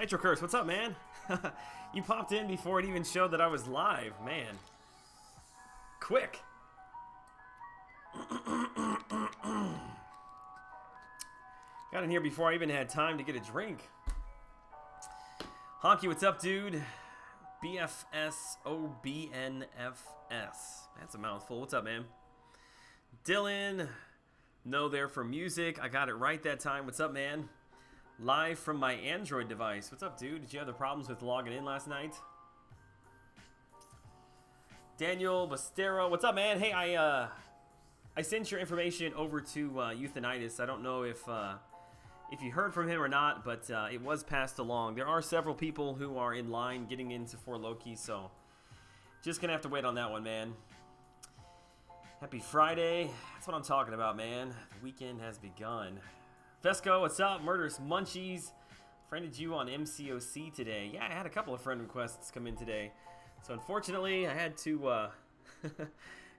Nitro Curse, what's up, man? You popped in before it even showed that I was live, man. Quick. Got in here before I even had time to get a drink. Honky, what's up, dude? BFSOBNFS. That's a mouthful. What's up, man? Dylan, no there for music. I got it right that time. What's up, man? Live from my Android device. What's up, dude? Did you have the problems with logging in last night? Daniel Bastero, what's up, man? Hey, I sent your information over to Euthanitis. I don't know if you heard from him or not, but it was passed along. There are several people who are in line getting into 4 Loki, so just gonna have to wait on that one, man. Happy Friday. That's what I'm talking about, man. The weekend has begun. Vesco, what's up? Murderous Munchies. Friended you on MCOC today. Yeah, I had a couple of friend requests come in today. So unfortunately, I had to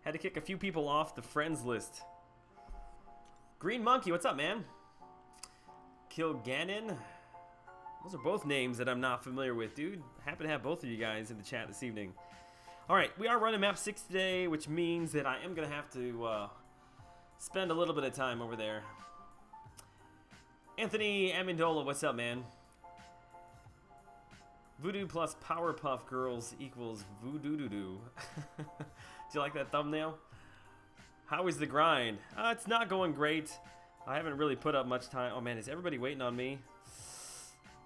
had to kick a few people off the friends list. Green Monkey, what's up, man? Kilgannon. Those are both names that I'm not familiar with, dude. Happy to have both of you guys in the chat this evening. Alright, we are running map 6 today, which means that I am going to have to spend a little bit of time over there. Anthony Amendola, what's up, man? Voodoo plus Powerpuff Girls equals Voodoo-doo-doo. Do you like that thumbnail? How is the grind? It's not going great. I haven't really put up much time. Oh, man, is everybody waiting on me?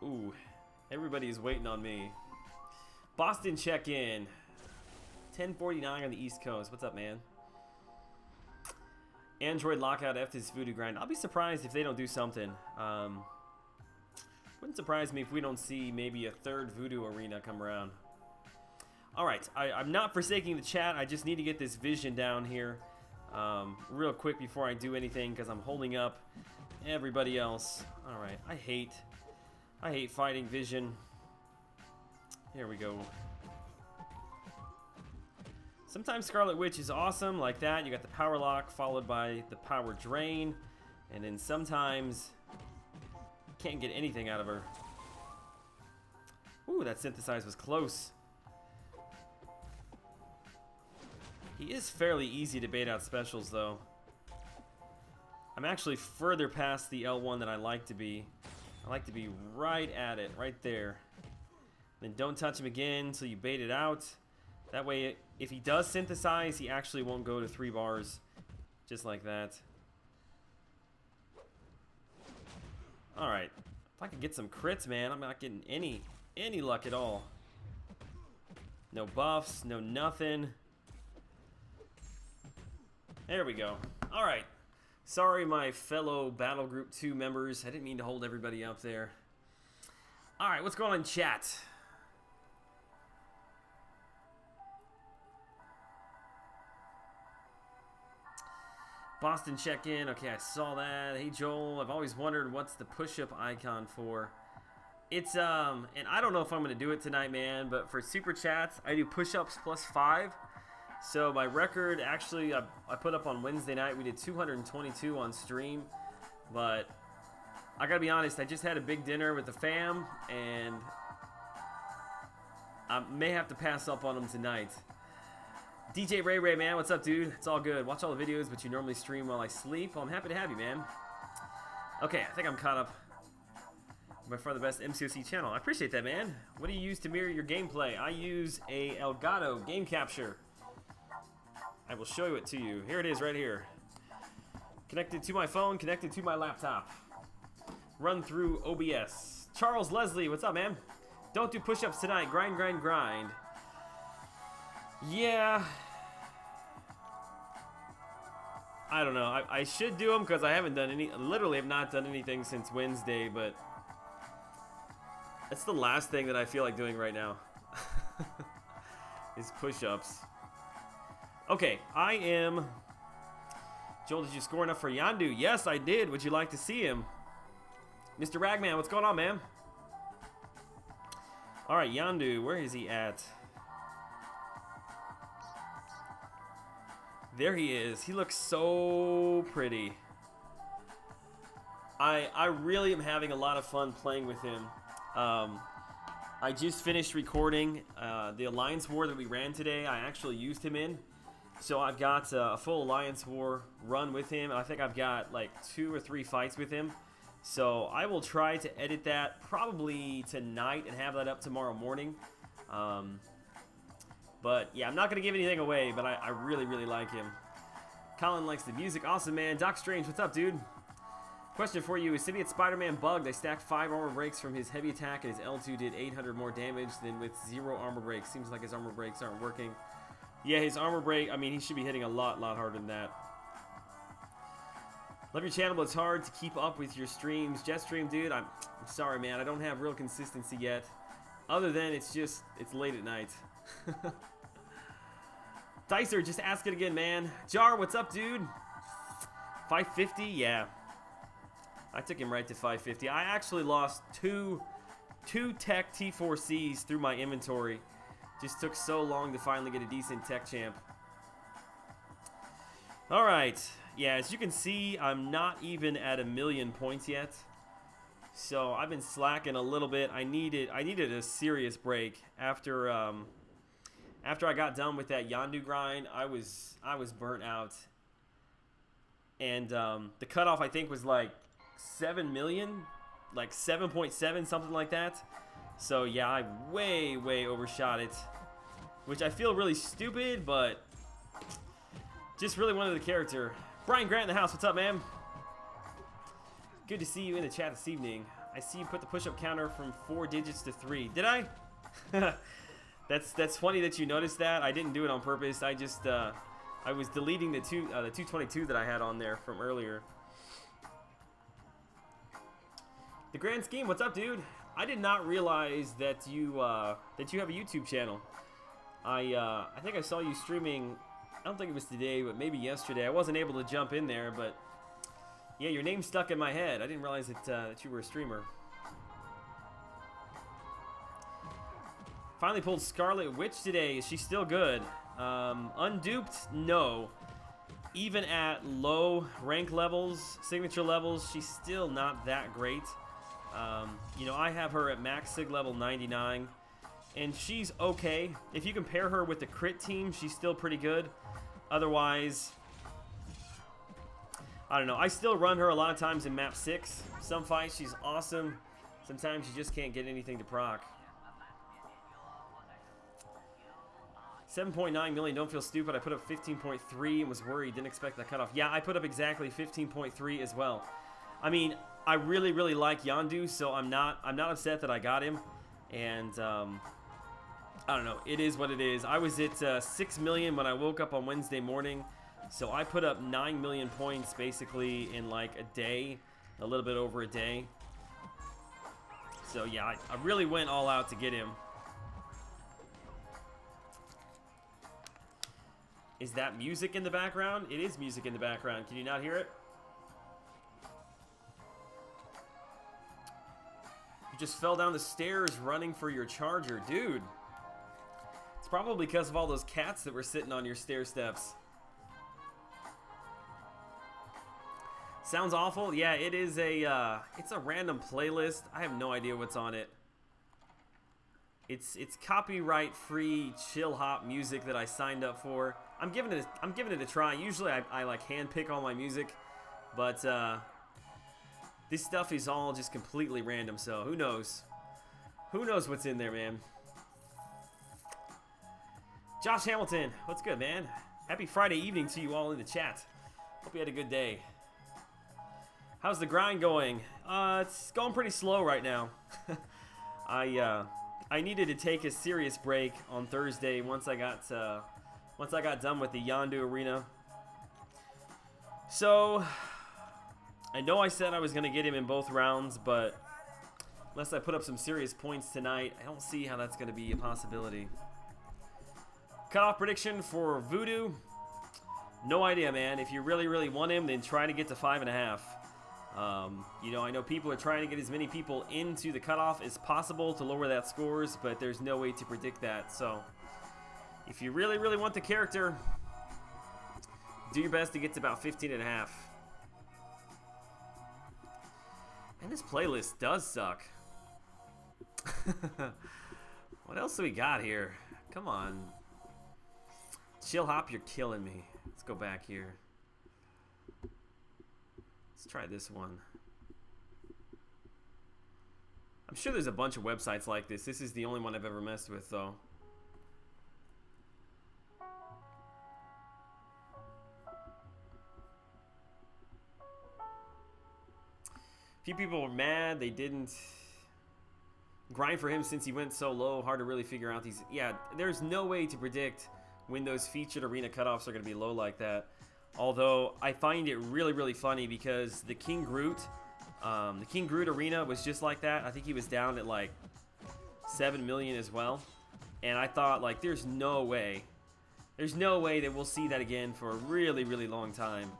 Ooh, everybody is waiting on me. Boston check-in. 10:49 on the East Coast. What's up, man? Android lockout F this Voodoo grind. I'll be surprised if they don't do something. Wouldn't surprise me if we don't see maybe a 3rd Voodoo arena come around. Alright, I'm not forsaking the chat. I just need to get this vision down here real quick before I do anything because I'm holding up everybody else. Alright, I hate fighting vision. Here we go. Sometimes Scarlet Witch is awesome like that. You got the power lock followed by the power drain. And then sometimes you can't get anything out of her. Ooh, that synthesize was close. He is fairly easy to bait out specials though. I'm actually further past the L1 than I like to be. I like to be right at it, right there. Then don't touch him again until you bait it out. That way, if he does synthesize, he actually won't go to 3 bars. Just like that. Alright. If I could get some crits, man, I'm not getting any luck at all. No buffs, no nothing. There we go. Alright. Sorry, my fellow Battle Group 2 members. I didn't mean to hold everybody up there. Alright, what's going on in chat? Boston check-in. Okay, I saw that. Hey, Joel. I've always wondered what's the push-up icon for. It's, and I don't know if I'm going to do it tonight, man, but for Super Chats, I do push-ups plus 5. So my record, actually, I put up on Wednesday night. We did 222 on stream, but I got to be honest, I just had a big dinner with the fam, and I may have to pass up on them tonight. DJ Ray Ray, man, what's up, dude? It's all good. Watch all the videos, but you normally stream while I sleep. Well, I'm happy to have you, man. Okay, I think I'm caught up. By far the best MCOC channel. I appreciate that, man. What do you use to mirror your gameplay? I use a Elgato game capture. I will show it to you. Here it is right here. Connected to my phone, connected to my laptop. Run through OBS. Charles Leslie, what's up, man? Don't do push-ups tonight. Grind, grind, grind. Yeah, I don't know. I should do them because I haven't done any. Literally, have not done anything since Wednesday. But that's the last thing that I feel like doing right now. Is push-ups. Okay, I am. Joel, did you score enough for Yondu? Yes, I did. Would you like to see him, Mr. Ragman? What's going on, man? All right, Yondu. Where is he at? There he is. He looks so pretty. I really am having a lot of fun playing with him. I just finished recording the Alliance War that we ran today. I actually used him in. So I've got a full Alliance War run with him. I think I've got like 2 or 3 fights with him. So I will try to edit that probably tonight and have that up tomorrow morning. But yeah, I'm not going to give anything away, but I really, really like him. Colin likes the music. Awesome, man. Doc Strange, what's up, dude? Question for you. Is Symbiote Spider-Man bugged? I stacked 5 armor breaks from his heavy attack, and his L2 did 800 more damage than with 0 armor breaks. Seems like his armor breaks aren't working. Yeah, his armor break, I mean, he should be hitting a lot harder than that. Love your channel, but it's hard to keep up with your streams. Jetstream, dude, I'm sorry, man. I don't have real consistency yet. Other than it's late at night. Dicer, just ask it again, man. Jar, what's up, dude? 550? Yeah. I took him right to 550. I actually lost two tech T4Cs through my inventory. Just took so long to finally get a decent tech champ. Alright. Yeah, as you can see, I'm not even at 1,000,000 points yet. So I've been slacking a little bit. I needed a serious break. After I got done with that Yondu grind, I was burnt out. And the cutoff, I think, was like 7 million, like 7.7, something like that. So yeah, I way overshot it, which I feel really stupid, but just really wanted the character. Brian Grant in the house, what's up, man? Good to see you in the chat this evening. I see you put the push-up counter from 4 digits to 3. Did I? That's funny that you noticed that. I didn't do it on purpose. I just I was deleting the 222 that I had on there from earlier. The Grand Scheme, what's up, dude? I did not realize that you have a YouTube channel. I think I saw you streaming. I don't think it was today, but maybe yesterday. I wasn't able to jump in there, but yeah, your name stuck in my head. I didn't realize that you were a streamer. Finally pulled Scarlet Witch today. Is she still good? Unduped? No. Even at low rank levels, signature levels, she's still not that great. You know, I have her at max sig level 99, and she's okay. If you compare her with the crit team, she's still pretty good. Otherwise, I don't know. I still run her a lot of times in map 6. Some fights, she's awesome. Sometimes you just can't get anything to proc. 7.9 million, don't feel stupid. I put up 15.3 and was worried. Didn't expect that cutoff. Yeah, I put up exactly 15.3 as well. I mean, I really like Yondu, so I'm not upset that I got him. And I don't know, it is what it is. I was at 6 million when I woke up on Wednesday morning, so I put up 9 million points basically in like a day, a little bit over a day. So yeah, I really went all out to get him. Is that music in the background? It is music in the background. Can you not hear it? You just fell down the stairs running for your charger. Dude. It's probably because of all those cats that were sitting on your stair steps. Sounds awful? Yeah, it is it's a random playlist. I have no idea what's on it. It's copyright-free chill hop music that I signed up for. I'm giving it a try. Usually I like handpick all my music, but this stuff is all just completely random. So who knows? Who knows what's in there, man? Josh Hamilton, what's good, man? Happy Friday evening to you all in the chat. Hope you had a good day. How's the grind going? It's going pretty slow right now. I needed to take a serious break on Thursday once I got done with the Yondu arena. So I know I said I was gonna get him in both rounds, but unless I put up some serious points tonight, I don't see how that's gonna be a possibility. Cutoff prediction for Voodoo? No idea, man. If you really want him, then try to get to 5.5. You know, I know people are trying to get as many people into the cutoff as possible to lower that scores, but there's no way to predict that. So, if you really want the character, do your best to get to about 15.5. And this playlist does suck. What else do we got here? Come on. Chill hop, you're killing me. Let's go back here. Let's try this one. I'm sure there's a bunch of websites like this. This is the only one I've ever messed with, though. A few people were mad they didn't grind for him since he went so low. Hard to really figure out these. Yeah, there's no way to predict when those featured arena cutoffs are going to be low like that. Although I find it really, really funny because the King Groot arena was just like that. I think he was down at like 7 million as well. And I thought, like, there's no way that we'll see that again for a really, really long time.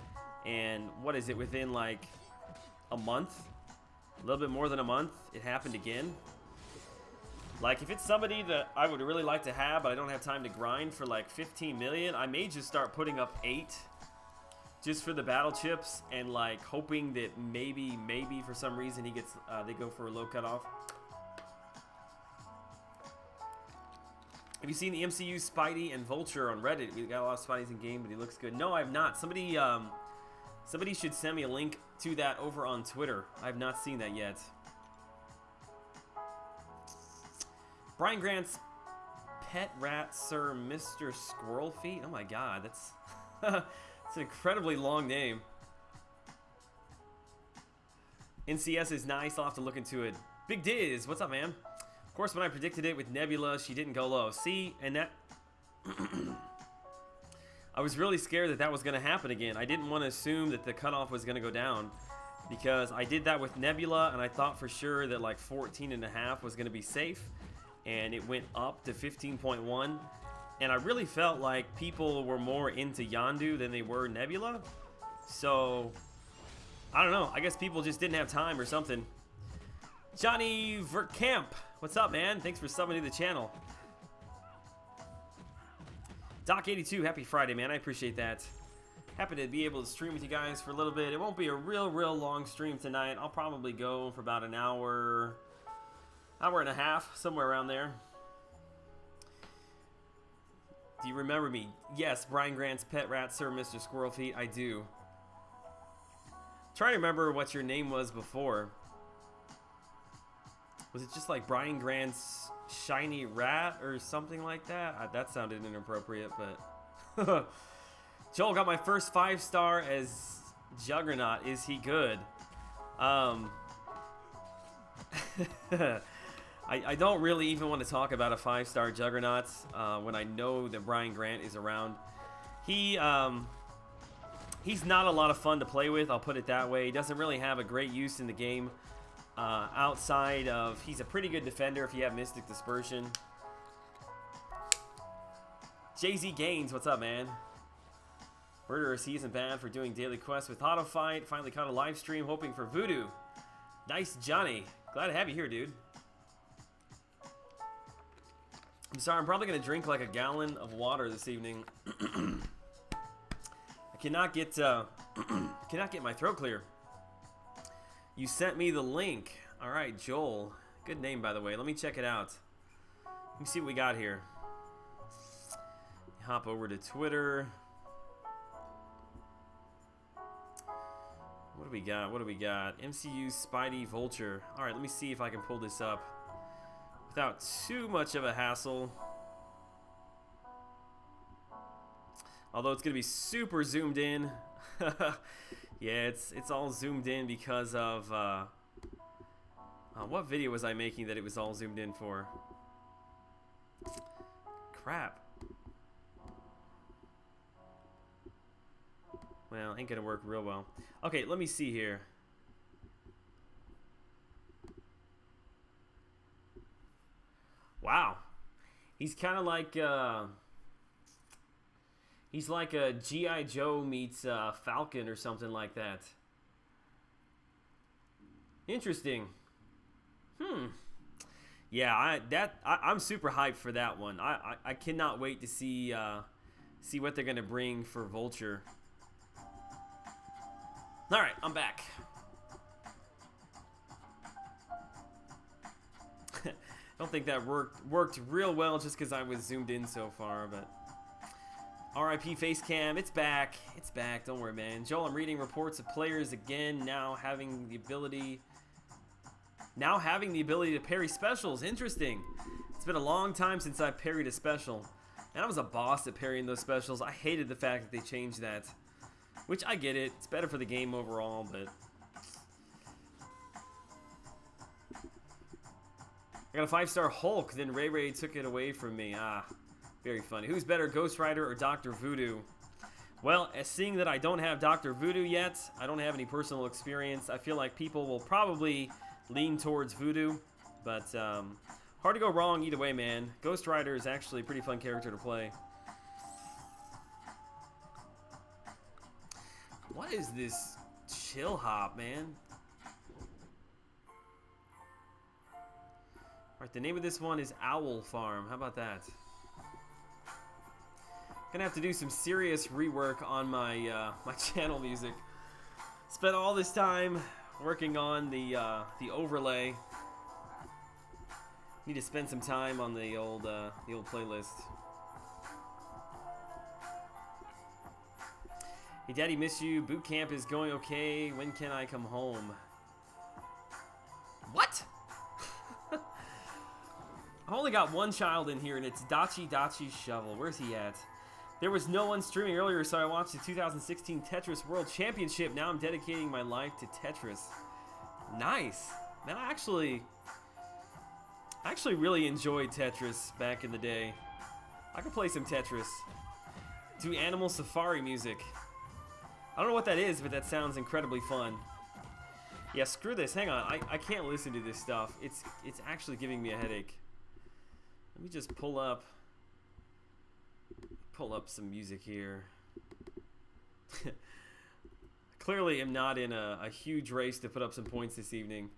And what is it, within like a month? A little bit more than a month, it happened again. Like, if it's somebody that I would really like to have, but I don't have time to grind for like 15 million, I may just start putting up 8 just for the battle chips and like hoping that maybe for some reason he gets, they go for a low cutoff. Have you seen the MCU Spidey and Vulture on Reddit? We got a lot of Spideys in game, but he looks good. No, I have not. Somebody should send me a link to that over on Twitter. I have not seen that yet. Brian Grant's pet rat, Sir Mr. Squirrel Feet. Oh my God, that's it's an incredibly long name. NCS is nice. I'll have to look into it. Big Diz, what's up, man? Of course, when I predicted it with Nebula, she didn't go low. See, and that I was really scared that that was going to happen again. I didn't want to assume that the cutoff was going to go down because I did that with Nebula, and I thought for sure that like 14.5 was going to be safe. And it went up to 15.1, and I really felt like people were more into Yondu than they were Nebula. So I don't know, I guess people just didn't have time or something. Johnny Verkamp, what's up, man? Thanks for subbing to the channel. Doc82, happy Friday, man. I appreciate that. Happy to be able to stream with you guys for a little bit. It won't be a real long stream tonight. I'll probably go for about an hour and a half, somewhere around there. Do you remember me? Yes, Brian Grant's pet rat, Sir Mr. Squirrel Feet. I do. Trying to remember what your name was before. Was it just like Brian Grant's shiny rat or something like that? That sounded inappropriate, but Joel got my first 5-star as Juggernaut. Is he good? I don't really even want to talk about a 5-star Juggernaut when I know that Brian Grant is around. He's not a lot of fun to play with, I'll put it that way. He doesn't really have a great use in the game outside of, he's a pretty good defender if you have Mystic Dispersion. Jay-Z Gaines, what's up, man? Murderer Season banned for doing daily quests with Auto Fight. Finally caught a live stream hoping for Voodoo. Nice, Johnny. Glad to have you here, dude. I'm sorry, I'm probably going to drink like a gallon of water this evening. I cannot get my throat clear. You sent me the link. All right, Joel. Good name, by the way. Let me check it out. Let me see what we got here. Hop over to Twitter. What do we got? What do we got? MCU Spidey Vulture. All right, let me see if I can pull this up without too much of a hassle. Although it's going to be super zoomed in. Yeah, it's all zoomed in because of... what video was I making that it was all zoomed in for? Crap. Well, ain't going to work real well. Okay, let me see here. Wow. He's kind of like... he's like a G.I. Joe meets Falcon or something like that. Interesting. Yeah, I'm super hyped for that one. I cannot wait to see what they're gonna bring for Vulture. All right, I'm back. don't think that worked real well just because I was zoomed in so far, but RIP Facecam, it's back. It's back. Don't worry, man. Joel, I'm reading reports of players again now having the ability to parry specials. Interesting. It's been a long time since I parried a special. And I was a boss at parrying those specials. I hated the fact that they changed that. Which, I get it. It's better for the game overall, but... I got a 5-star Hulk, then Ray Ray took it away from me. Ah, very funny. Who's better, Ghost Rider or Dr. Voodoo? Well, seeing that I don't have Dr. Voodoo yet, I don't have any personal experience, I feel like people will probably lean towards Voodoo. But, hard to go wrong either way, man. Ghost Rider is actually a pretty fun character to play. What is this chill hop, man? Alright, the name of this one is Owl Farm. How about that? Gonna have to do some serious rework on my my channel music. Spent all this time working on the overlay. Need to spend some time on the old playlist. Hey, Daddy, miss you. Boot camp is going okay. When can I come home? What? I've only got one child in here, and it's Dachi Shovel. Where's he at? There was no one streaming earlier, so I watched the 2016 Tetris World Championship. Now I'm dedicating my life to Tetris. Nice. Man, I actually really enjoyed Tetris back in the day. I could play some Tetris. Do Animal Safari music. I don't know what that is, but that sounds incredibly fun. Yeah, screw this. Hang on. I can't listen to this stuff. It's actually giving me a headache. Let me just pull up some music here. Clearly am not in a huge race to put up some points this evening.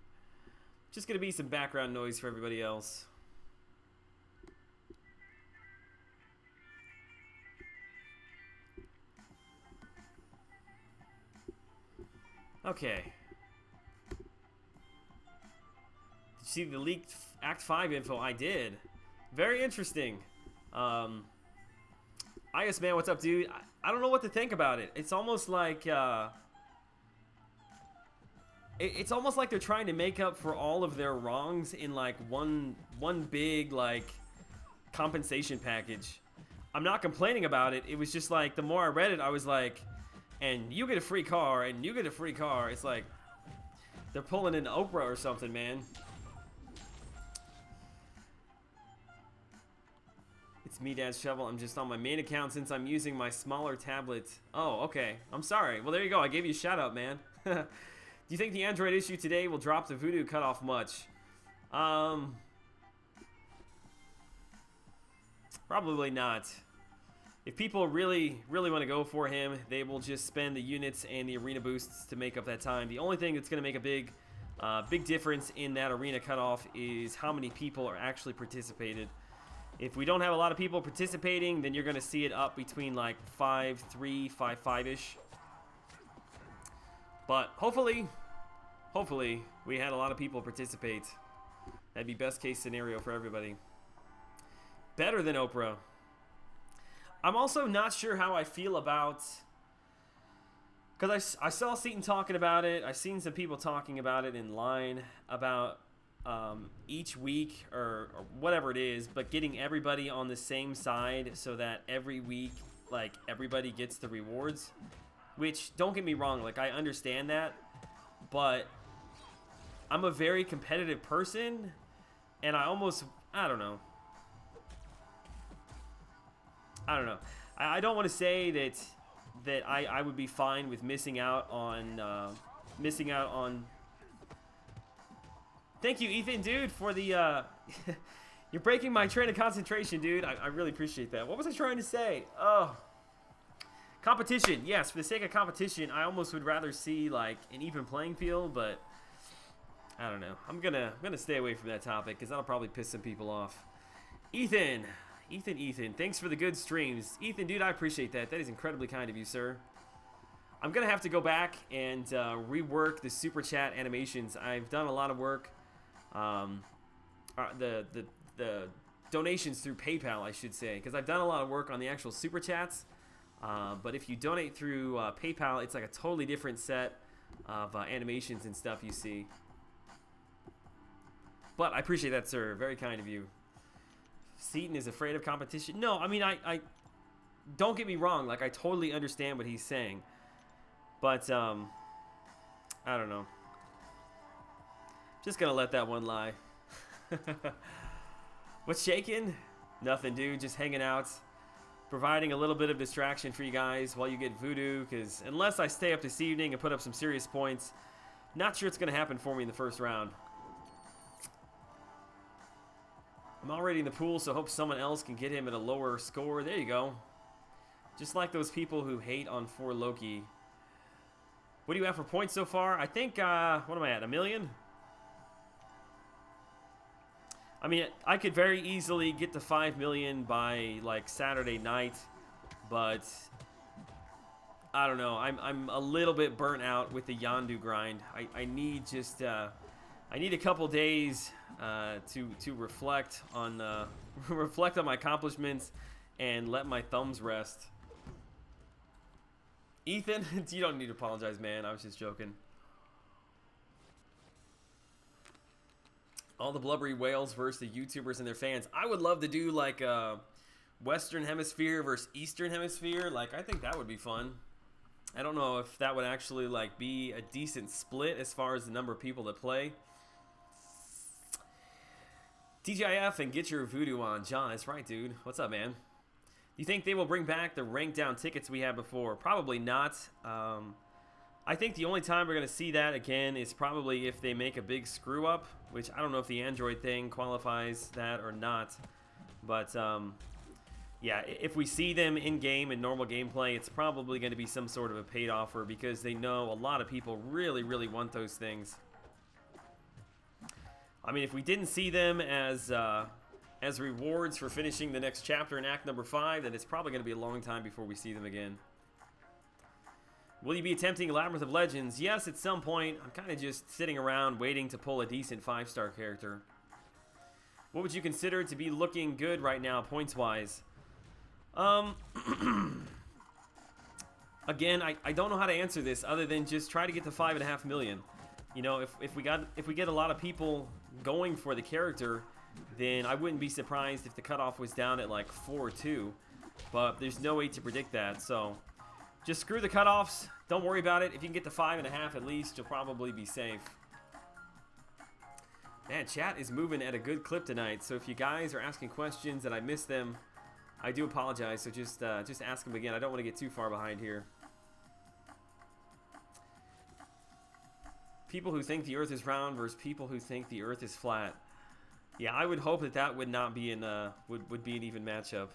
Just gonna be some background noise for everybody else. Okay. Did you see the leaked Act 5 info? I did. Very interesting. IS Man, what's up, dude? I don't know what to think about it. It's almost like it's almost like they're trying to make up for all of their wrongs in like one big like compensation package. I'm not complaining about it. It was just like the more I read it, I was like, and you get a free car, and you get a free car. It's like they're pulling an Oprah or something, man. It's me, Dad's Shovel. I'm just on my main account since I'm using my smaller tablet. Oh, okay. I'm sorry. Well, there you go. I gave you a shout out, man. Do you think the Android issue today will drop the Voodoo cutoff much? Probably not. If people really want to go for him, they will just spend the units and the arena boosts to make up that time. The only thing that's going to make a big difference in that arena cutoff is how many people are actually participated. If we don't have a lot of people participating, then you're going to see it up between like 5-3, 5-5-ish. But hopefully, we had a lot of people participate. That'd be best case scenario for everybody. Better than Oprah. I'm also not sure how I feel about... Because I saw Seaton talking about it. I've seen some people talking about it in line about... each week or whatever it is, but getting everybody on the same side so that every week, like, everybody gets the rewards. Which, don't get me wrong, like, I understand that, but I'm a very competitive person, and I don't know. I don't want to say that I would be fine with missing out on Thank you, Ethan, dude, for the, you're breaking my train of concentration, dude. I really appreciate that. What was I trying to say? Oh. Competition. Yes, for the sake of competition, I almost would rather see, like, an even playing field, but I don't know. I'm gonna stay away from that topic, because that'll probably piss some people off. Ethan, thanks for the good streams. Ethan, dude, I appreciate that. That is incredibly kind of you, sir. I'm gonna have to go back and rework the super chat animations. I've done a lot of work. I the donations through PayPal, I should say, because I've done a lot of work on the actual super chats. But if you donate through PayPal, it's like a totally different set of animations and stuff you see. But I appreciate that, sir. Very kind of you. Seaton is afraid of competition. No, I mean, I don't get me wrong. Like, I totally understand what he's saying. But, I don't know. Just gonna let that one lie. What's shaking? Nothing, dude. Just hanging out. Providing a little bit of distraction for you guys while you get Voodoo. Because unless I stay up this evening and put up some serious points, not sure it's gonna happen for me in the first round. I'm already in the pool, so hope someone else can get him at a lower score. There you go. Just like those people who hate on 4 Loki. What do you have for points so far? I think, what am I at, 1 million? I mean, I could very easily get to 5 million by, like, Saturday night. But, I don't know. I'm a little bit burnt out with the Yondu grind. I need just, I need a couple days to reflect on reflect on my accomplishments and let my thumbs rest. Ethan, you don't need to apologize, man. I was just joking. All the blubbery whales versus the YouTubers and their fans. I would love to do like Western Hemisphere versus Eastern Hemisphere. Like, I think that would be fun. I don't know if that would actually like be a decent split as far as the number of people that play. TGIF and get your Voodoo on. John, that's right, dude. What's up, man? Do you think they will bring back the ranked down tickets we had before? Probably not. I think the only time we're going to see that again is probably if they make a big screw up, which I don't know if the Android thing qualifies that or not. But, yeah, if we see them in-game in normal gameplay, it's probably going to be some sort of a paid offer because they know a lot of people really, really want those things. I mean, if we didn't see them as rewards for finishing the next chapter in Act number 5, then it's probably going to be a long time before we see them again. Will you be attempting Labyrinth of Legends? Yes, at some point. I'm kind of just sitting around waiting to pull a decent 5-star character. What would you consider to be looking good right now, points-wise? Again, I don't know how to answer this other than just try to get to 5.5 million. You know, if we get a lot of people going for the character, then I wouldn't be surprised if the cutoff was down at like 4 or 2. But there's no way to predict that, so just screw the cutoffs. Don't worry about it. If you can get to 5.5 at least, you'll probably be safe. Man, chat is moving at a good clip tonight. So if you guys are asking questions and I missed them, I do apologize. So just ask them again. I don't want to get too far behind here. People who think the Earth is round versus people who think the Earth is flat. Yeah, I would hope that would not be would be an even matchup.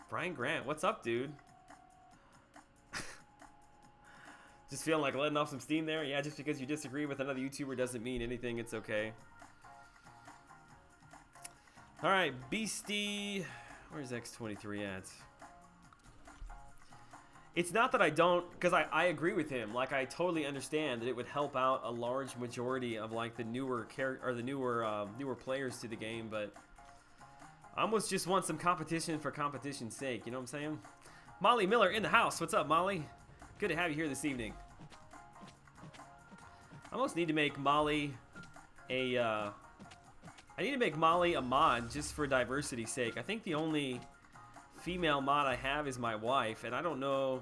Brian Grant, what's up, dude? Just feeling like letting off some steam there? Yeah, just because you disagree with another YouTuber doesn't mean anything. It's okay. All right, Beastie. Where's X23 at? It's not that I don't, because I agree with him. Like, I totally understand that it would help out a large majority of like the newer newer players to the game, but I almost just want some competition for competition's sake. You know what I'm saying? Molly Miller in the house. What's up, Molly? Good to have you here this evening. I almost need to make Molly a I need to make Molly a mod just for diversity's sake. I think the only female mod I have is my wife, and I don't know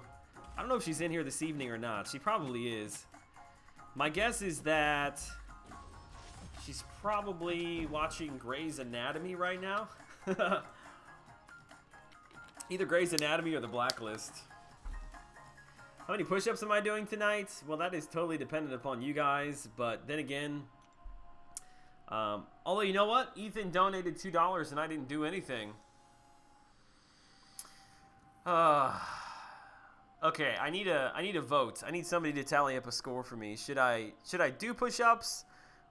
if she's in here this evening or not. She probably is. My guess is that she's probably watching Grey's Anatomy right now. Either Grey's Anatomy or The Blacklist. How many push-ups am I doing tonight? Well, that is totally dependent upon you guys, but then again, although you know what? Ethan donated $2 and I didn't do anything. Okay, I need a vote. I need somebody to tally up a score for me. Should I do push-ups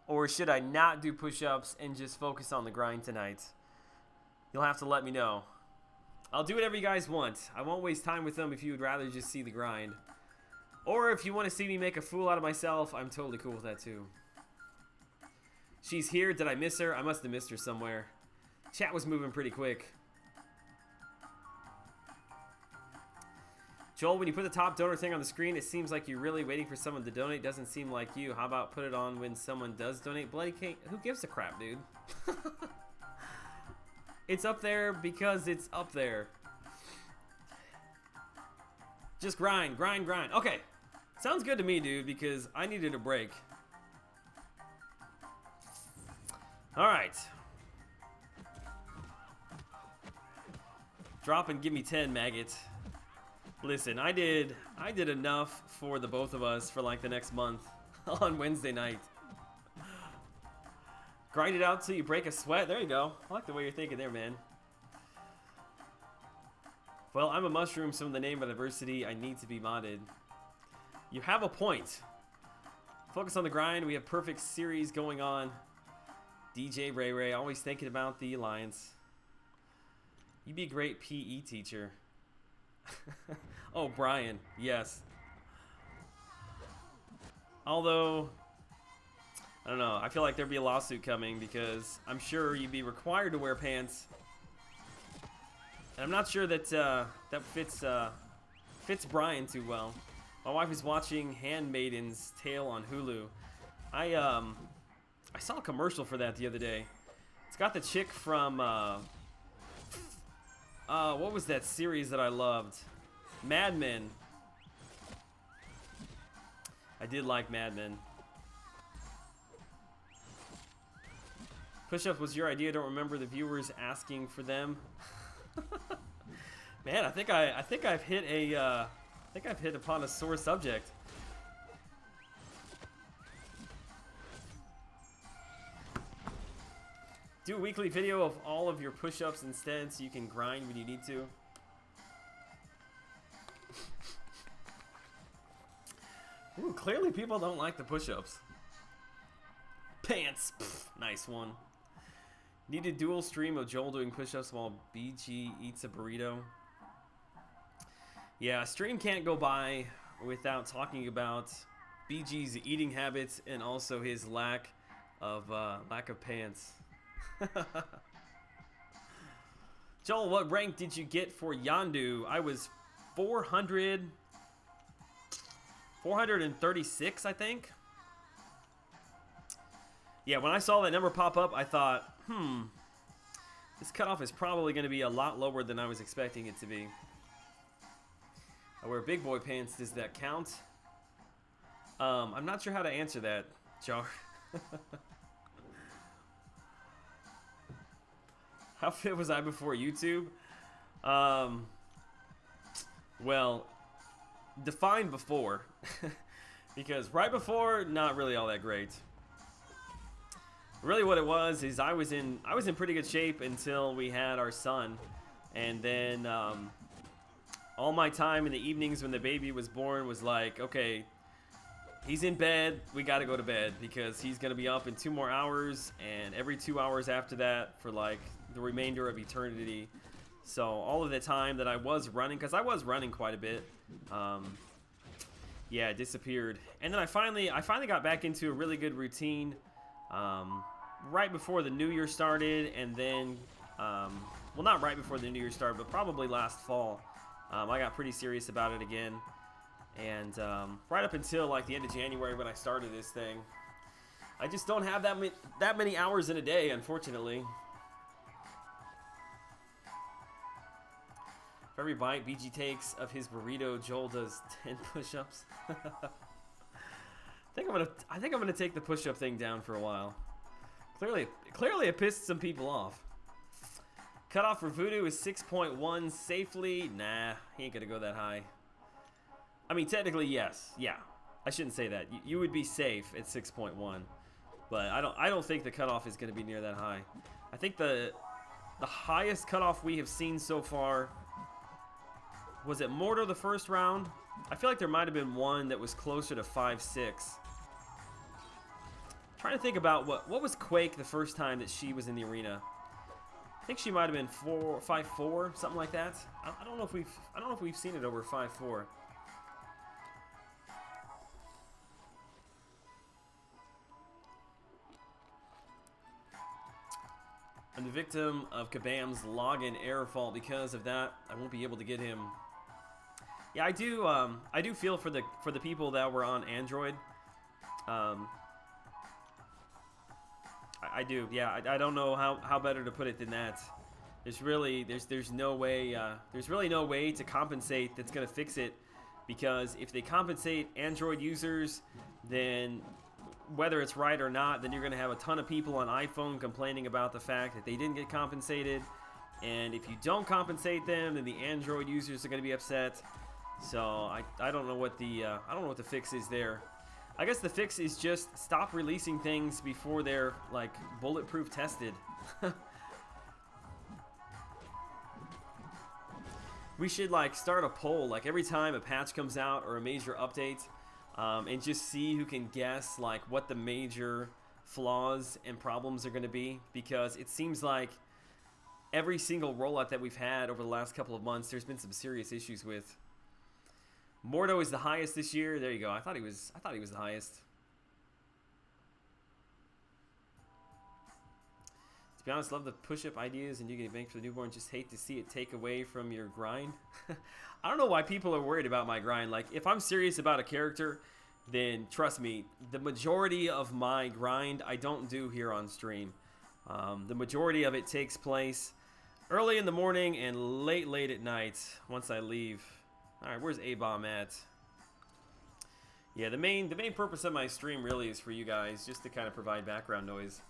or should I not do push-ups and just focus on the grind tonight? You'll have to let me know. I'll do whatever you guys want. I won't waste time with them if you would rather just see the grind. Or if you want to see me make a fool out of myself, I'm totally cool with that too. She's here. Did I miss her? I must have missed her somewhere. Chat was moving pretty quick. Joel, when you put the top donor thing on the screen, it seems like you're really waiting for someone to donate. Doesn't seem like you. How about put it on when someone does donate? Bloody cake. Who gives a crap, dude? It's up there because it's up there. Just grind, grind, grind. Okay. Sounds good to me, dude, because I needed a break. All right. Drop and give me 10, maggot. Listen, I did enough for the both of us for like the next month on Wednesday night. Grind it out till you break a sweat. There you go. I like the way you're thinking there, man. Well, I'm a mushroom, so in the name of diversity, I need to be modded. You have a point. Focus on the grind. We have perfect series going on. DJ Ray Ray, always thinking about the alliance. You'd be a great PE teacher. Oh, Brian, yes. Although, I don't know. I feel like there'd be a lawsuit coming because I'm sure you'd be required to wear pants. And I'm not sure that that fits Brian too well. My wife is watching Handmaiden's Tale on Hulu. I saw a commercial for that the other day. It's got the chick from what was that series that I loved? Mad Men. I did like Mad Men. Push-up was your idea. Don't remember the viewers asking for them. Man, I think I've hit upon a sore subject. Do a weekly video of all of your push-ups instead so you can grind when you need to. Ooh, clearly people don't like the push-ups. Pants. Pff, nice one. Need a dual stream of Joel doing push-ups while BG eats a burrito. Yeah, a stream can't go by without talking about BG's eating habits and also his lack of pants. Joel, what rank did you get for Yondu? I was 436, I think. Yeah, when I saw that number pop up, I thought, this cutoff is probably going to be a lot lower than I was expecting it to be. I wear big boy pants. Does that count? I'm not sure how to answer that, Jar. How fit was I before YouTube? Well, define before. Because right before, not really all that great. Really what it was is I was in pretty good shape until we had our son. And then all my time in the evenings when the baby was born was like, okay, he's in bed, we gotta go to bed because he's gonna be up in 2 more hours and every 2 hours after that for like the remainder of eternity. So all of the time that I was running, because I was running quite a bit, yeah, it disappeared. And then I finally got back into a really good routine right before the new year started, and then well, not right before the new year started, but probably last fall. I got pretty serious about it again, and right up until like the end of January when I started this thing, I just don't have that many hours in a day, unfortunately. For every bite BG takes of his burrito, Joel does 10 push-ups. I think I'm gonna take the push-up thing down for a while. Clearly it pissed some people off. Cutoff for Voodoo is 6.1 safely. Nah, he ain't gonna go that high. I mean, technically, yes. Yeah, I shouldn't say that. You would be safe at 6.1, but I don't think the cutoff is gonna be near that high. I think the highest cutoff we have seen so far was it Mortar the first round. I feel like there might have been one that was closer to 5.6. Trying to think about what was Quake the first time that she was in the arena. I think she might have been 5.4, something like that. I don't know if we've seen it over 5.4. I'm the victim of Kabam's login error fault. Because of that, I won't be able to get him. Yeah, I do feel for the people that were on Android. I do. Yeah, I don't know how better to put it than that. There's really no way to compensate that's gonna fix it, because if they compensate Android users, then whether it's right or not, then you're gonna have a ton of people on iPhone complaining about the fact that they didn't get compensated, and if you don't compensate them, then the Android users are gonna be upset. So I don't know what the fix is there. I guess the fix is just stop releasing things before they're like bulletproof tested. We should like start a poll like every time a patch comes out or a major update, and just see who can guess like what the major flaws and problems are going to be, because it seems like every single rollout that we've had over the last couple of months, there's been some serious issues with. Mordo is the highest this year. There you go. I thought he was the highest. To be honest, love the push-up ideas and you get banked for the newborn. Just hate to see it take away from your grind. I don't know why people are worried about my grind. Like, if I'm serious about a character, then trust me, the majority of my grind I don't do here on stream. The majority of it takes place early in the morning and late at night once I leave. All right, where's A-Bomb at? Yeah, the main purpose of my stream really is for you guys, just to kind of provide background noise.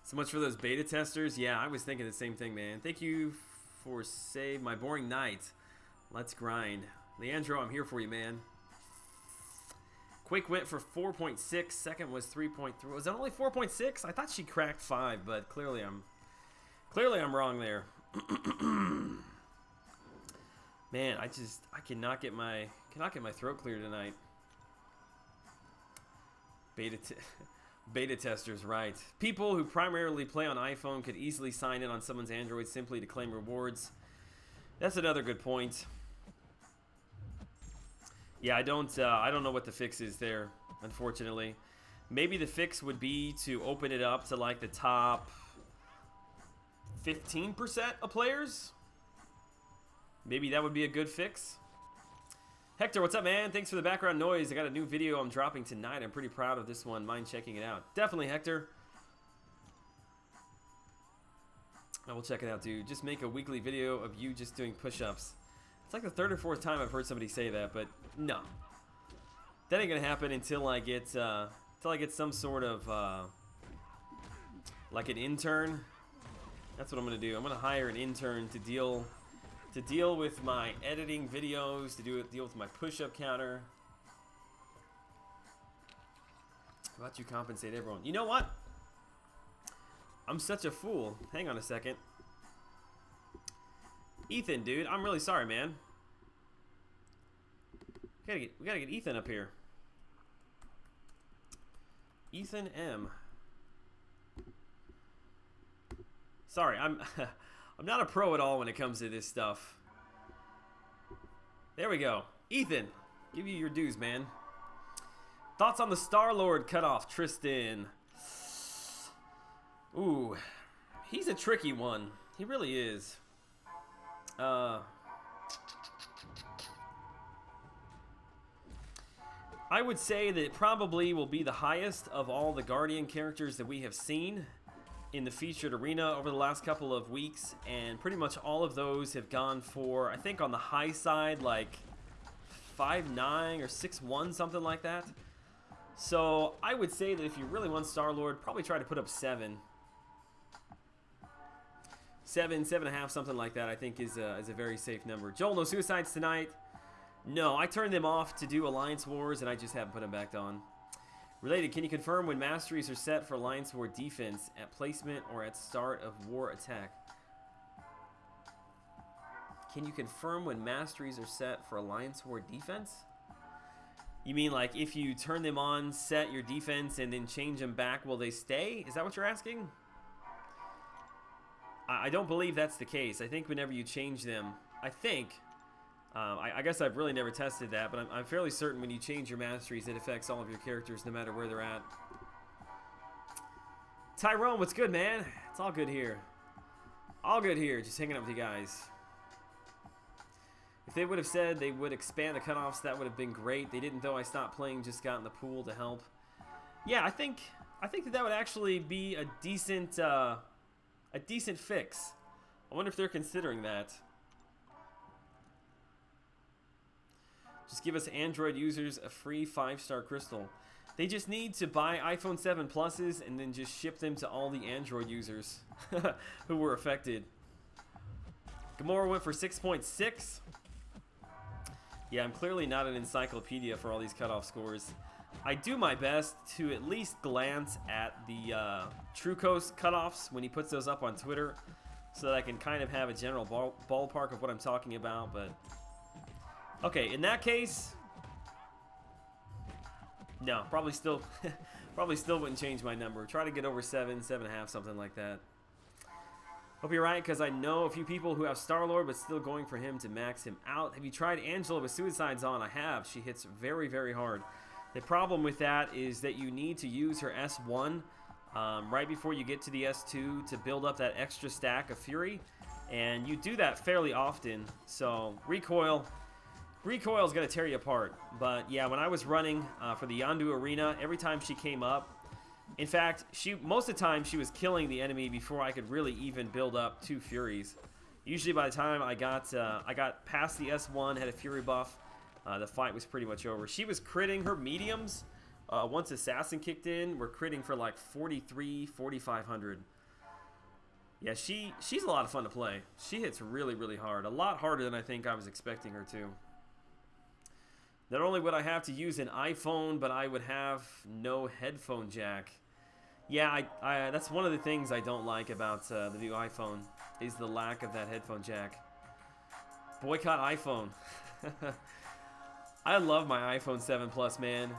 So much for those beta testers. Yeah, I was thinking the same thing, man. Thank you for save my boring night. Let's grind. Leandro, I'm here for you, man. Quake went for 4.6. Second was 3.3. Was that only 4.6? I thought she cracked 5, but clearly I'm wrong there. Man, I cannot get my throat clear tonight. Beta testers, right. People who primarily play on iPhone could easily sign in on someone's Android simply to claim rewards. That's another good point. Yeah, I don't know what the fix is there, unfortunately. Maybe the fix would be to open it up to like the top 15% of players. Maybe that would be a good fix. Hector, what's up, man? Thanks for the background noise. I got a new video I'm dropping tonight. I'm pretty proud of this one. Mind checking it out. Definitely, Hector. I will check it out, dude. Just make a weekly video of you just doing push-ups. It's like the third or fourth time I've heard somebody say that, but no. That ain't gonna happen until I get some sort of like an intern. That's what I'm gonna do. I'm gonna hire an intern to deal with my editing videos, to deal with my push-up counter. How about you compensate everyone? You know what? I'm such a fool. Hang on a second. Ethan, dude, I'm really sorry, man. We gotta get Ethan up here. Ethan M. Sorry, I'm not a pro at all when it comes to this stuff. There we go. Ethan, give you your dues, man. Thoughts on the Star-Lord cutoff, Tristan? Ooh, he's a tricky one. He really is. I would say that it probably will be the highest of all the Guardian characters that we have seen in the featured arena over the last couple of weeks, and pretty much all of those have gone for, I think on the high side, like 5.9 or 6.1, something like that. So I would say that if you really want Star-Lord, probably try to put up 7. 7.5, something like that, I think is a very safe number. Joel, no suicides tonight. No, I turned them off to do Alliance Wars, and I just haven't put them back on. Related, can you confirm when masteries are set for Alliance War defense at placement or at start of war attack? Can you confirm when masteries are set for Alliance War defense? You mean like if you turn them on, set your defense, and then change them back, will they stay? Is that what you're asking? I don't believe that's the case. I think whenever you change them, I think I guess I've really never tested that, but I'm fairly certain when you change your masteries, it affects all of your characters no matter where they're at. Tyrone, what's good, man? It's all good here. All good here, just hanging out with you guys. If they would have said they would expand the cutoffs, that would have been great. They didn't, though. I stopped playing, just got in the pool to help. Yeah, I think that would actually be a decent fix. I wonder if they're considering that. Just give us Android users a free 5-star crystal. They just need to buy iPhone 7 Pluses and then just ship them to all the Android users who were affected. Gamora went for 6.6. Yeah, I'm clearly not an encyclopedia for all these cutoff scores. I do my best to at least glance at the Trucos cutoffs when he puts those up on Twitter so that I can kind of have a general ballpark of what I'm talking about, but... Okay, in that case... No, probably still wouldn't change my number. Try to get over 7, 7.5, something like that. Hope you're right, because I know a few people who have Star-Lord, but still going for him to max him out. Have you tried Angela with Suicides on? I have. She hits very, very hard. The problem with that is that you need to use her S1 right before you get to the S2 to build up that extra stack of Fury, and you do that fairly often. So recoil is going to tear you apart. But yeah, when I was running for the Yondu arena, every time she came up, in fact, most of the time she was killing the enemy before I could really even build up 2 Furies. Usually by the time I got past the S1, had a Fury buff, the fight was pretty much over. She was critting her mediums. Once Assassin kicked in, we're critting for like 43, 4,500. Yeah, she's a lot of fun to play. She hits really, really hard. A lot harder than I think I was expecting her to. Not only would I have to use an iPhone, but I would have no headphone jack. Yeah, that's one of the things I don't like about the new iPhone, is the lack of that headphone jack. Boycott iPhone. I love my iPhone 7 Plus, man.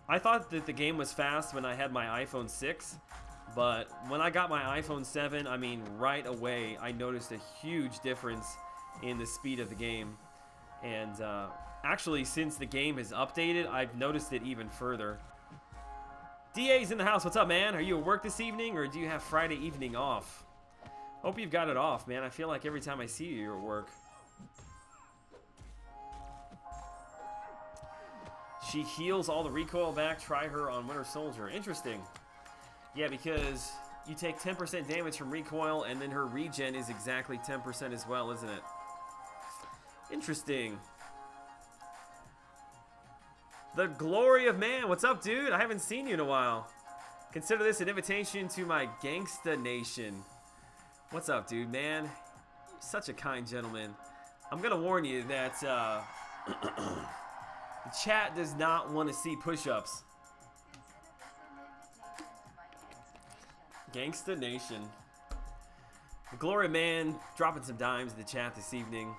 I thought that the game was fast when I had my iPhone 6, but when I got my iPhone 7, I mean, right away, I noticed a huge difference in the speed of the game. And actually, since the game has updated, I've noticed it even further. DA's in the house. What's up, man? Are you at work this evening, or do you have Friday evening off? Hope you've got it off, man. I feel like every time I see you, you're at work. She heals all the recoil back. Try her on Winter Soldier. Interesting. Yeah, because you take 10% damage from recoil, and then her regen is exactly 10% as well, isn't it? Interesting. The Glory of Man. What's up, dude? I haven't seen you in a while. Consider this an invitation to my Gangsta Nation. What's up, dude, man? You're such a kind gentleman. I'm going to warn you that the chat does not want to see push-ups. Gangsta Nation. The Glory of Man dropping some dimes in the chat this evening.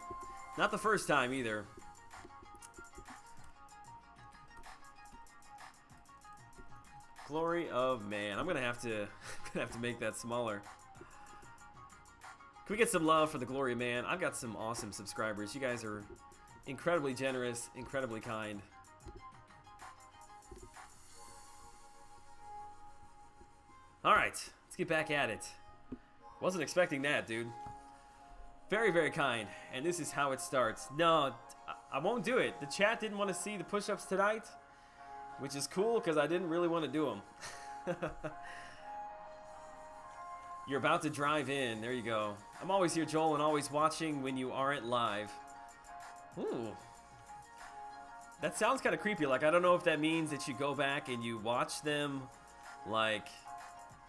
Not the first time either. Glory of Man. I'm gonna have to make that smaller. Can we get some love for the Glory of Man? I've got some awesome subscribers. You guys are incredibly generous, incredibly kind. All right, let's get back at it. Wasn't expecting that, dude. Very, very kind. And this is how it starts. No, I won't do it. The chat didn't want to see the push-ups tonight, which is cool because I didn't really want to do them. You're about to drive in. There you go. I'm always here, Joel, and always watching when you aren't live. Ooh. That sounds kind of creepy. Like, I don't know if that means that you go back and you watch them, like,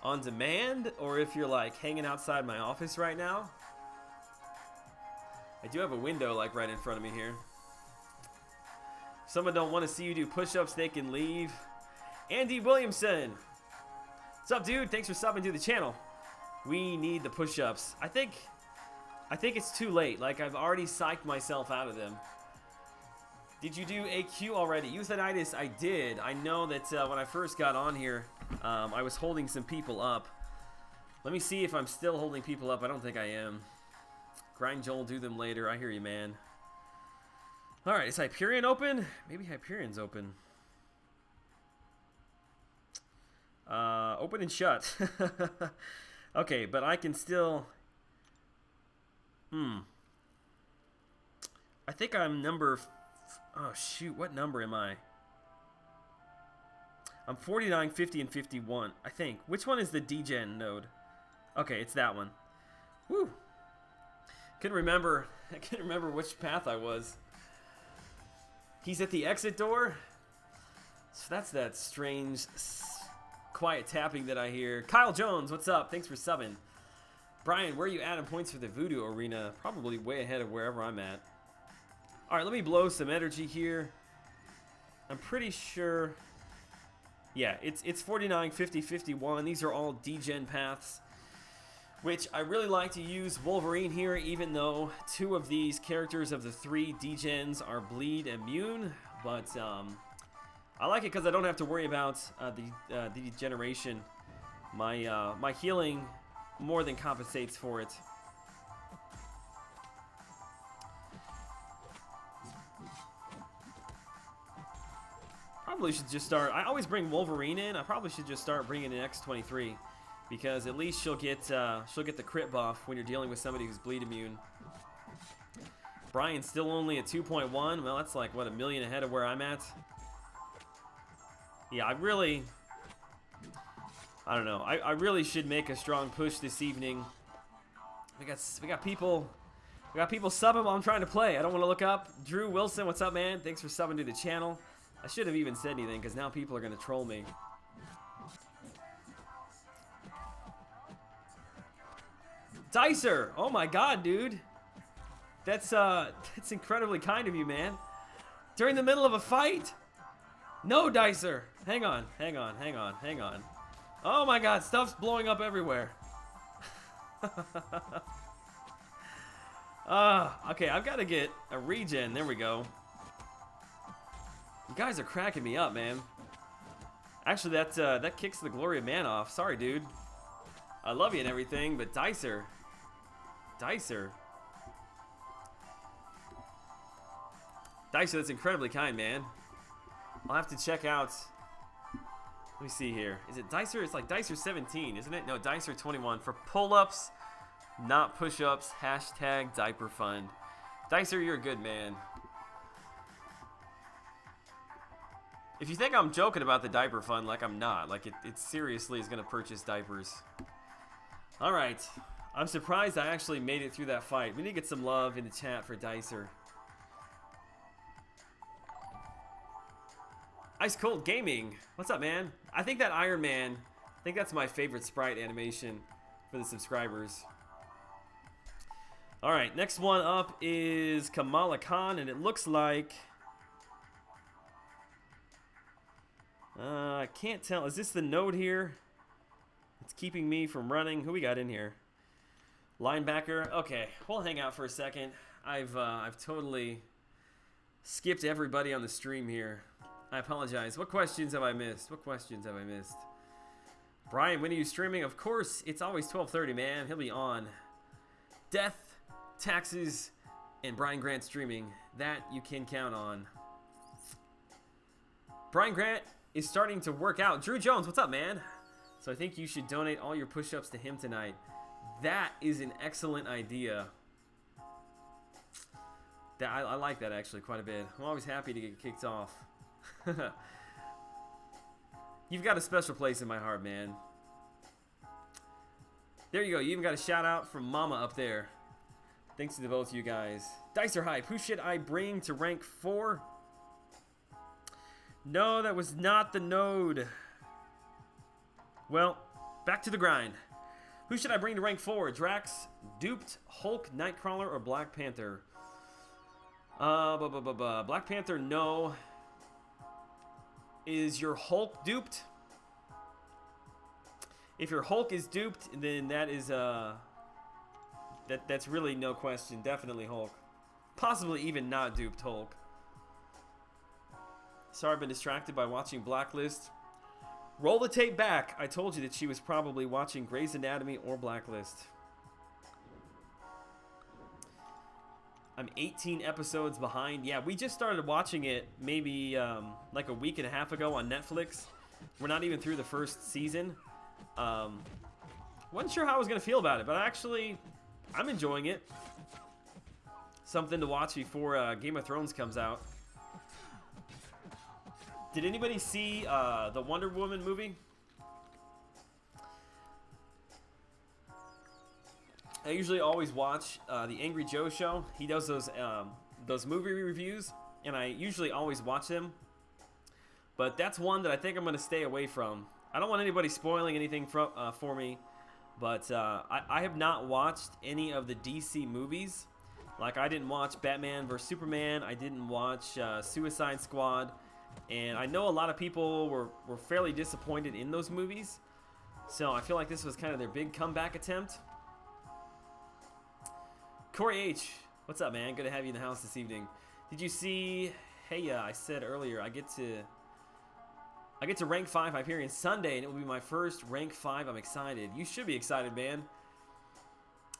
on demand, or if you're, like, hanging outside my office right now. I do have a window, like, right in front of me here. If someone don't want to see you do push-ups, they can leave. Andy Williamson. What's up, dude? Thanks for subbing to the channel. We need the push-ups. I think it's too late. Like, I've already psyched myself out of them. Did you do AQ already? Euthanitis, I did. I know that when I first got on here, I was holding some people up. Let me see if I'm still holding people up. I don't think I am. Grind Joel, do them later. I hear you, man. Alright, is Hyperion open? Maybe Hyperion's open. Open and shut. Okay, but I can still... I think I'm number... Oh, shoot. What number am I? I'm 49, 50, and 51, I think. Which one is the D-Gen node? Okay, it's that one. Woo! Couldn't remember. I couldn't remember which path I was. He's at the exit door. So that's that strange, quiet tapping that I hear. Kyle Jones, what's up? Thanks for subbing. Brian, where are you at in points for the Voodoo Arena? Probably way ahead of wherever I'm at. All right, let me blow some energy here. I'm pretty sure... Yeah, it's 49, 50, 51. These are all D-Gen paths, which I really like to use Wolverine here, even though 2 of these characters of the 3 D-Gens are bleed immune. But I like it because I don't have to worry about the degeneration. My healing more than compensates for it. Probably should just start. I always bring Wolverine in. I probably should just start bringing in X-23, because at least she'll get the crit buff when you're dealing with somebody who's bleed immune. Brian's still only at 2.1. Well, that's like what, a million ahead of where I'm at. Yeah, I don't know. I really should make a strong push this evening. We got people subbing while I'm trying to play. I don't want to look up. Drew Wilson, what's up, man? Thanks for subbing to the channel. I should have even said anything, because now people are going to troll me. Dicer! Oh my god, dude. That's incredibly kind of you, man. During the middle of a fight? No, Dicer! Hang on. Oh my god, stuff's blowing up everywhere. Okay, I've got to get a regen. There we go. You guys are cracking me up, man. Actually, that kicks the glory of man off. Sorry, dude. I love you and everything, but Dicer. Dicer, that's incredibly kind, man. I'll have to check out. Let me see here. Is it Dicer? It's like Dicer 17, isn't it? No, Dicer 21 for pull-ups, not push-ups. Hashtag diaper fund. Dicer, you're a good man. If you think I'm joking about the diaper fund, like I'm not. Like it seriously is going to purchase diapers. All right. I'm surprised I actually made it through that fight. We need to get some love in the chat for Dicer. Ice Cold Gaming. What's up, man? I think that Iron Man, I think that's my favorite sprite animation for the subscribers. All right. Next one up is Kamala Khan, and it looks like... I can't tell. Is this the node here? It's keeping me from running. Who we got in here? Linebacker. Okay, we'll hang out for a second. I've totally skipped everybody on the stream here. I apologize. What questions have I missed? Brian, when are you streaming? Of course, it's always 12:30, man. He'll be on. Death, taxes, and Brian Grant streaming. That you can count on. Brian Grant is starting to work out. Drew Jones, what's up, man? So I think you should donate all your push-ups to him tonight. That is an excellent idea. I like that actually quite a bit. I'm always happy to get kicked off. You've got a special place in my heart, man. There you go. You even got a shout out from Mama up there. Thanks to the both of you guys. Dicer Hype, who should I bring to rank 4? No, that was not the node. Well, back to the grind. Who should I bring to rank 4? Drax, Duped, Hulk, Nightcrawler, or Black Panther? Black Panther, no. Is your Hulk duped? If your Hulk is duped, then that is that's really no question. Definitely Hulk. Possibly even not duped Hulk. Sorry, I've been distracted by watching Blacklist. Roll the tape back. I told you that she was probably watching Grey's Anatomy or Blacklist. I'm 18 episodes behind. Yeah, we just started watching it maybe like a week and a half ago on Netflix. We're not even through the first season. Wasn't sure how I was going to feel about it, but I'm enjoying it. Something to watch before Game of Thrones comes out. Did anybody see the Wonder Woman movie? I usually always watch the Angry Joe show. He does those movie reviews, and I usually always watch them. But that's one that I think I'm going to stay away from. I don't want anybody spoiling anything for me, but I have not watched any of the DC movies. Like, I didn't watch Batman vs. Superman. I didn't watch Suicide Squad. And I know a lot of people were fairly disappointed in those movies. So I feel like this was kind of their big comeback attempt. Corey H, what's up, man? Good to have you in the house this evening. Did you see? Hey, I said earlier I get to rank 5 Hyperion Sunday, and it will be my first rank 5. I'm excited. You should be excited, man.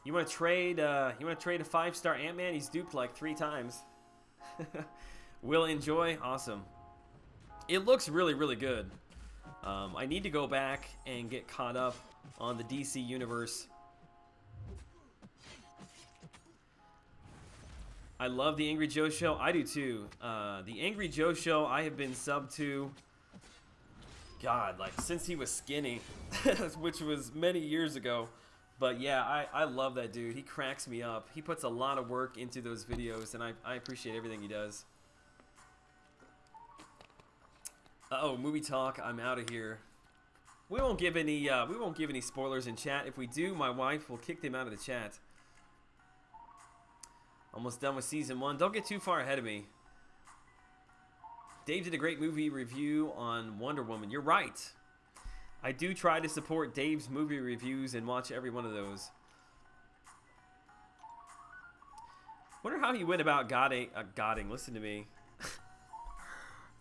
You want to trade? You want to trade a 5-star Ant-Man? He's duped like 3 times. Will enjoy. Awesome. It looks really, really good. I need to go back and get caught up on the DC universe. I love the Angry Joe show. I do too. The Angry Joe show I have been subbed to, God, like since he was skinny, which was many years ago. But yeah, I love that dude. He cracks me up. He puts a lot of work into those videos, and I appreciate everything he does. Uh-oh, movie talk. I'm out of here. We won't give any spoilers in chat. If we do, my wife will kick them out of the chat. Almost done with season 1. Don't get too far ahead of me. Dave did a great movie review on Wonder Woman. You're right. I do try to support Dave's movie reviews and watch every one of those. Wonder how he went about godding. Listen to me.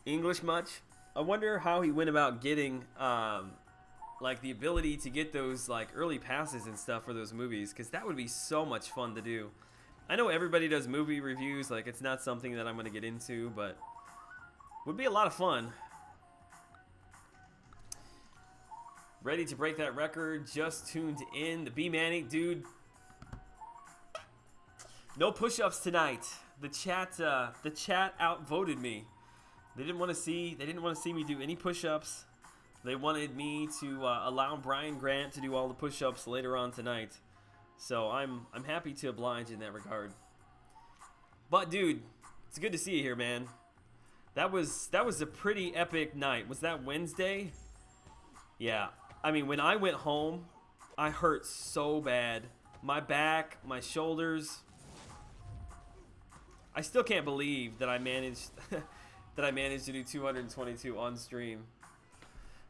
English much? I wonder how he went about getting like the ability to get those like early passes and stuff for those movies, because that would be so much fun to do. I know everybody does movie reviews, like it's not something that I'm going to get into, but would be a lot of fun. Ready to break that record, just tuned in. The B-Manny, dude. No push-ups tonight. The chat outvoted me. They didn't want to see me do any push-ups. They wanted me to allow Brian Grant to do all the push-ups later on tonight. So I'm happy to oblige in that regard. But dude, it's good to see you here, man. That was a pretty epic night. Was that Wednesday? Yeah. I mean, when I went home, I hurt so bad. My back, my shoulders. I still can't believe that I managed to do 222 on stream.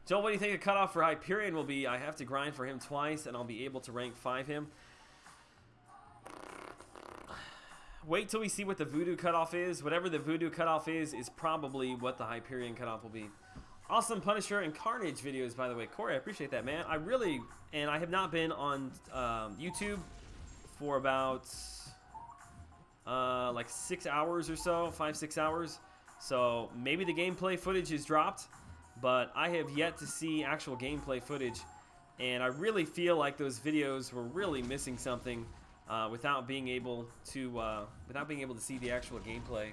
Joel, what do you think the cutoff for Hyperion will be? I have to grind for him twice, and I'll be able to rank 5 him. Wait till we see what the Voodoo cutoff is. Whatever the Voodoo cutoff is probably what the Hyperion cutoff will be. Awesome Punisher and Carnage videos, by the way. Corey, I appreciate that, man. I have not been on YouTube for about like 6 hours or so, 5-6 hours. So maybe the gameplay footage is dropped, but I have yet to see actual gameplay footage, and I really feel like those videos were really missing something without being able to see the actual gameplay.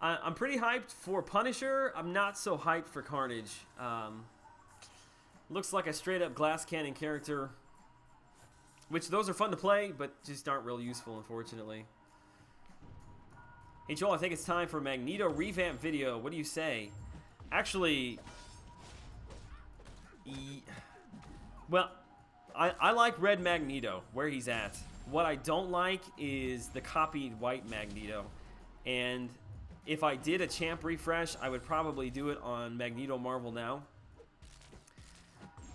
I'm pretty hyped for Punisher. I'm not so hyped for Carnage. Looks like a straight up glass cannon character, which those are fun to play, but just aren't real useful, unfortunately. Hey Joel, I think it's time for Magneto revamp video. What do you say? Actually, well, I like red Magneto where he's at. What I don't like is the copied white Magneto. And if I did a champ refresh, I would probably do it on Magneto Marvel Now.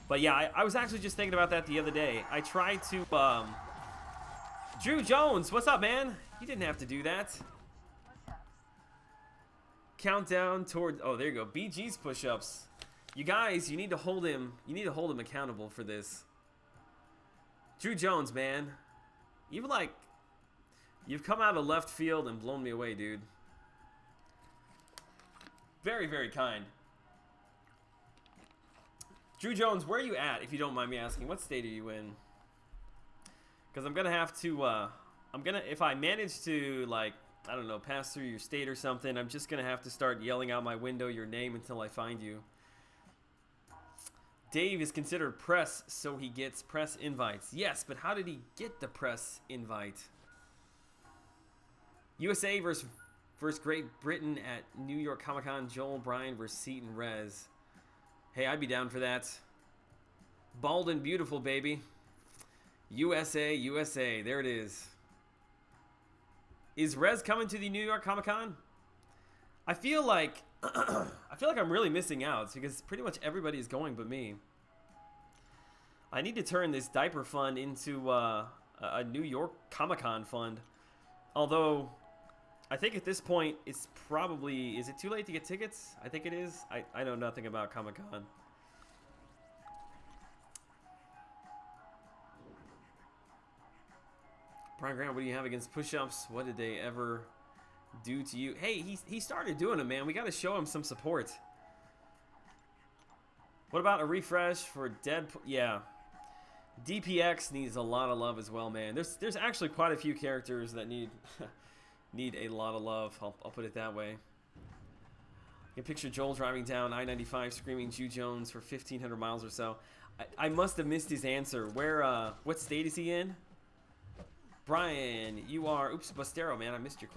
But yeah, I was actually just thinking about that the other day. I tried to, Drew Jones, what's up, man? You didn't have to do that. Countdown toward, oh, there you go. BG's push-ups. You guys, you need to hold him accountable for this. Drew Jones, man. You like You've come out of left field and blown me away, dude. Very, very kind. Drew Jones, where are you at, if you don't mind me asking? What state are you in? Because I'm going to have to, if I manage to, like, I don't know, pass through your state or something, I'm just going to have to start yelling out my window your name until I find you. Dave is considered press, so he gets press invites. Yes, but how did he get the press invite? USA versus Great Britain at New York Comic-Con. Joel Bryan versus Seton Rez. Hey, I'd be down for that. Bald and beautiful, baby. USA, USA. There it is. Is Rez coming to the New York Comic-Con? I feel like I'm really missing out because pretty much everybody is going but me. I need to turn this diaper fund into a New York Comic-Con fund. Although I think at this point it's probably, is it too late to get tickets? I think it is. I know nothing about Comic-Con. Brian Grant, what do you have against push-ups? What did they ever do to you? Hey, he started doing them, man. We got to show him some support. What about a refresh for Deadpool? Yeah. DPX needs a lot of love as well, man. There's actually quite a few characters that need need a lot of love. I'll put it that way. You can picture Joel driving down I-95 screaming Jew Jones for 1,500 miles or so. I must have missed his answer. What state is he in? Brian, you are... Oops, Bustero, man. I missed your...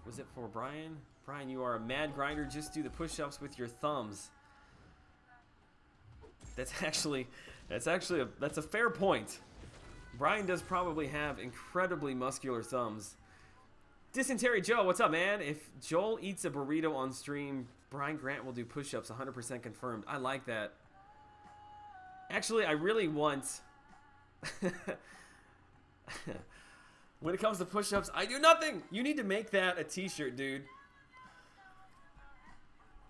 was it for Brian? Brian, you are a mad grinder. Just do the push-ups with your thumbs. That's a fair point. Brian does probably have incredibly muscular thumbs. Dysentery Joe, what's up, man? If Joel eats a burrito on stream, Brian Grant will do push-ups. 100% confirmed. I like that. Actually, I really want... When it comes to push-ups, I do nothing. You need to make that a t-shirt, dude.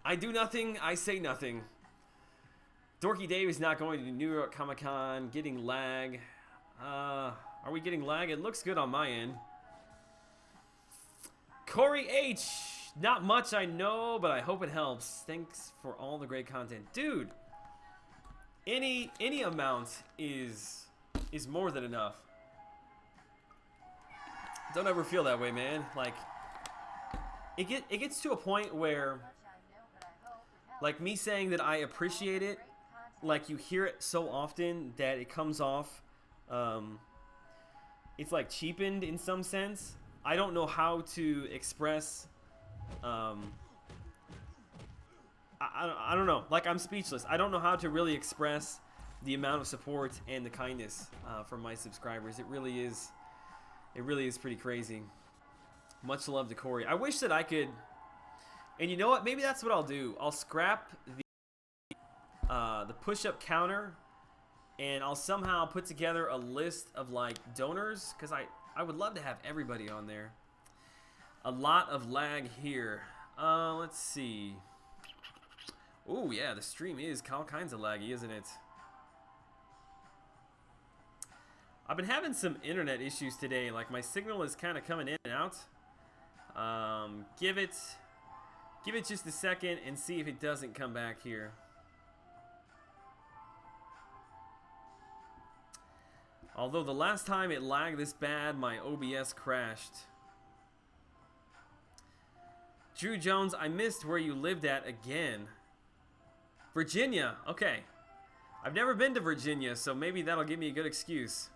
I do nothing, I say nothing. Dorky Dave is not going to New York Comic-Con. Getting lag. Are we getting lag? It looks good on my end. Corey H. Not much, I know, but I hope it helps. Thanks for all the great content. Dude, any amount is more than enough. Don't ever feel that way, man. Like, it gets to a point where, like, me saying that I appreciate it, like, you hear it so often that it comes off, it's like cheapened in some sense. I don't know how to express, I don't know. Like, I'm speechless. I don't know how to really express the amount of support and the kindness from my subscribers. It really is pretty crazy. Much love to Corey. I wish that I could, and you know what? Maybe that's what I'll do. I'll scrap the push-up counter, and I'll somehow put together a list of, like, donors, because I would love to have everybody on there. A lot of lag here. Let's see. Oh, yeah, the stream is all kinds of laggy, isn't it? I've been having some internet issues today. Like, my signal is kind of coming in and out. Give it just a second and see if it doesn't come back here. Although the last time it lagged this bad, my OBS crashed. Drew Jones, I missed where you lived at again. Virginia. Okay. I've never been to Virginia, so maybe that'll give me a good excuse.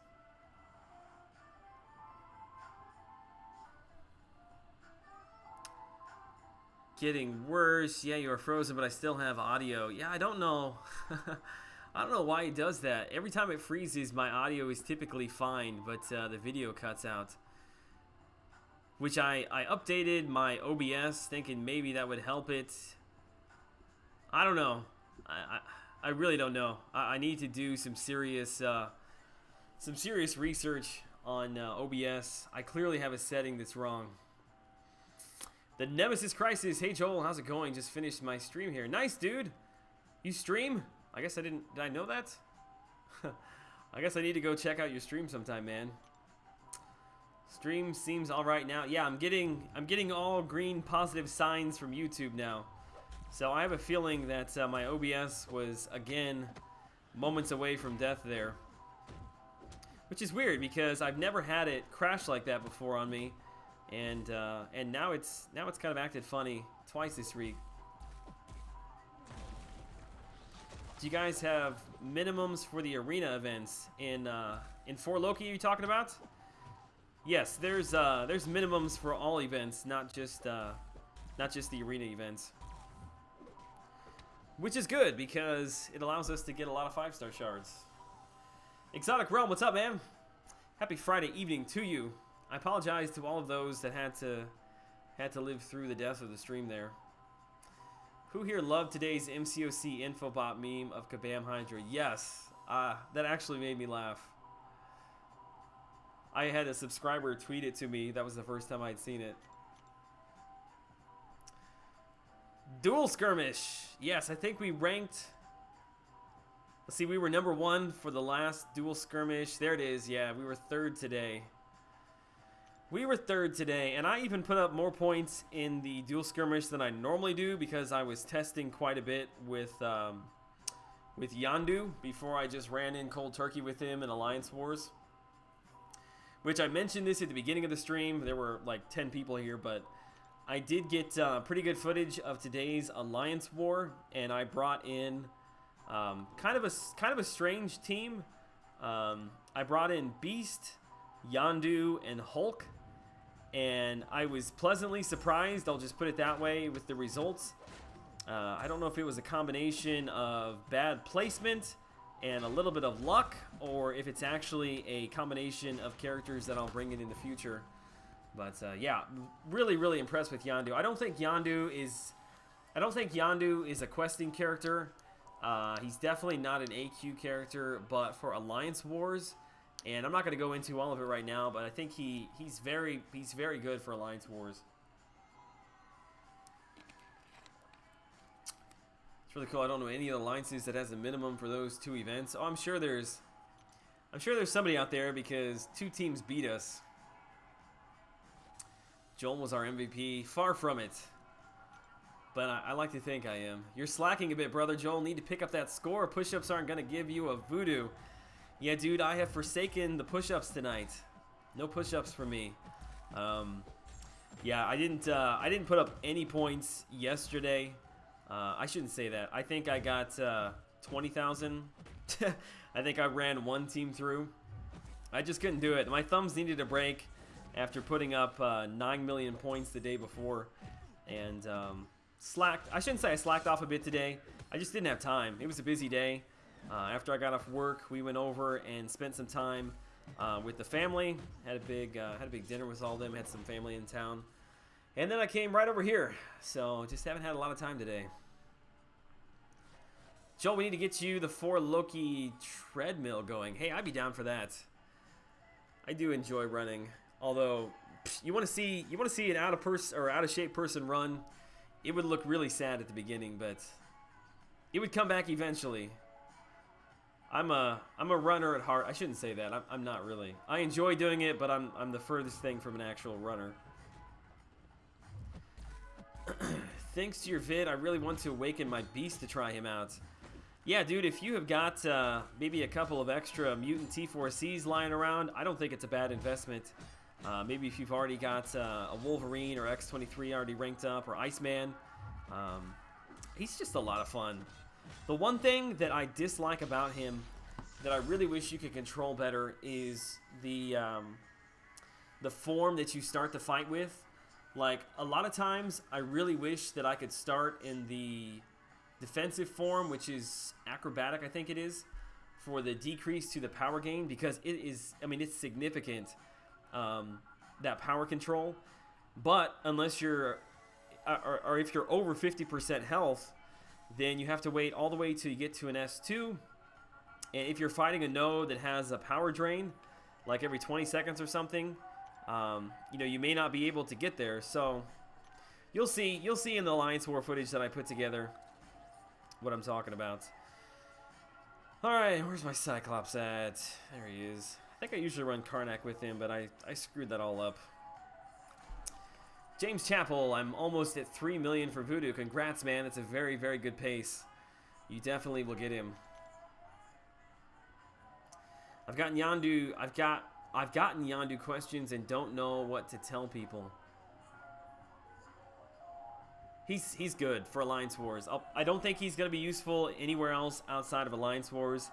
Getting worse. Yeah, you are frozen, but I still have audio. Yeah, I don't know. I don't know why it does that. Every time it freezes, my audio is typically fine, but the video cuts out. Which I updated my OBS thinking maybe that would help it. I don't know. I really don't know. I need to do some serious research on OBS. I clearly have a setting that's wrong. The Nemesis Crisis. Hey Joel, how's it going? Just finished my stream here. Nice, dude. You stream? I guess I didn't. Did I know that? I guess I need to go check out your stream sometime, man. Stream seems all right now. Yeah, I'm getting all green positive signs from YouTube now. So I have a feeling that my OBS was again moments away from death there, which is weird because I've never had it crash like that before on me, and now it's kind of acted funny twice this week. Do you guys have minimums for the arena events in 4 Loki? Are you talking about? Yes, there's minimums for all events, not just the arena events, which is good because it allows us to get a lot of 5-star shards. Exotic Realm, what's up, man? Happy Friday evening to you. I apologize to all of those that had to live through the death of the stream there. Who here loved today's MCOC Infobot meme of Kabam Hydra? Yes, that actually made me laugh. I had a subscriber tweet it to me. That was the first time I'd seen it. Dual Skirmish. Yes, I think we ranked... Let's see, we were number 1 for the last Dual Skirmish. There it is. Yeah, we were 3rd today. We were 3rd today, and I even put up more points in the Dual Skirmish than I normally do because I was testing quite a bit with Yondu before I just ran in cold turkey with him in Alliance Wars. Which I mentioned this at the beginning of the stream. There were like 10 people here, but I did get pretty good footage of today's Alliance War, and I brought in kind of a strange team. I brought in Beast, Yondu, and Hulk, and I was pleasantly surprised. I'll just put it that way with the results. I don't know if it was a combination of bad placement and a little bit of luck, or if it's actually a combination of characters that I'll bring in the future. But yeah, really, really impressed with Yondu. I don't think Yondu is a questing character. He's definitely not an AQ character, but for Alliance Wars, and I'm not going to go into all of it right now, but I think he's very good for Alliance Wars. It's really cool. I don't know any of the alliances that has a minimum for those 2 events. Oh, I'm sure there's somebody out there because 2 teams beat us. Joel was our MVP. Far from it. But I like to think I am. You're slacking a bit, brother Joel. Need to pick up that score. Push-ups aren't going to give you a voodoo. Yeah, dude, I have forsaken the push-ups tonight. No push-ups for me. Yeah, I didn't put up any points yesterday. I shouldn't say that. I think I got 20,000. I think I ran 1 team through. I just couldn't do it. My thumbs needed a break after putting up 9 million points the day before. And slacked. I shouldn't say I slacked off a bit today. I just didn't have time. It was a busy day. After I got off work, we went over and spent some time with the family. Had a big dinner with all of them. Had some family in town. And then I came right over here. So just haven't had a lot of time today. Joel, we need to get you the 4 Loki treadmill going. Hey, I'd be down for that. I do enjoy running. Although, you want to see an out of shape person run, it would look really sad at the beginning, but it would come back eventually. I'm a runner at heart. I shouldn't say that. I'm not really. I enjoy doing it, but I'm the furthest thing from an actual runner. Thanks to your vid, I really want to awaken my beast to try him out. Yeah, dude, if you have got maybe a couple of extra mutant T4Cs lying around, I don't think it's a bad investment. Maybe if you've already got a Wolverine or X-23 already ranked up, or Iceman. He's just a lot of fun. The one thing that I dislike about him that I really wish you could control better is the form that you start the fight with. Like, a lot of times, I really wish that I could start in the defensive form, which is acrobatic, I think it is, for the decrease to the power gain, because it is, I mean, it's significant, that power control. But unless you're, or if you're over 50% health, then you have to wait all the way till you get to an S2. And if you're fighting a node that has a power drain, like every 20 seconds or something, you know, you may not be able to get there. So you'll see in the Alliance War footage that I put together what I'm talking about. All right, where's my Cyclops at? There he is. think I usually run Karnak with him, but I screwed that all up. James Chappell, I'm almost at 3 million for Voodoo. Congrats, man. It's a very, very good pace. You definitely will get him. I've gotten Yondu. I've gotten Yondu questions and don't know what to tell people. He's good for Alliance Wars. I don't think he's gonna be useful anywhere else outside of Alliance Wars,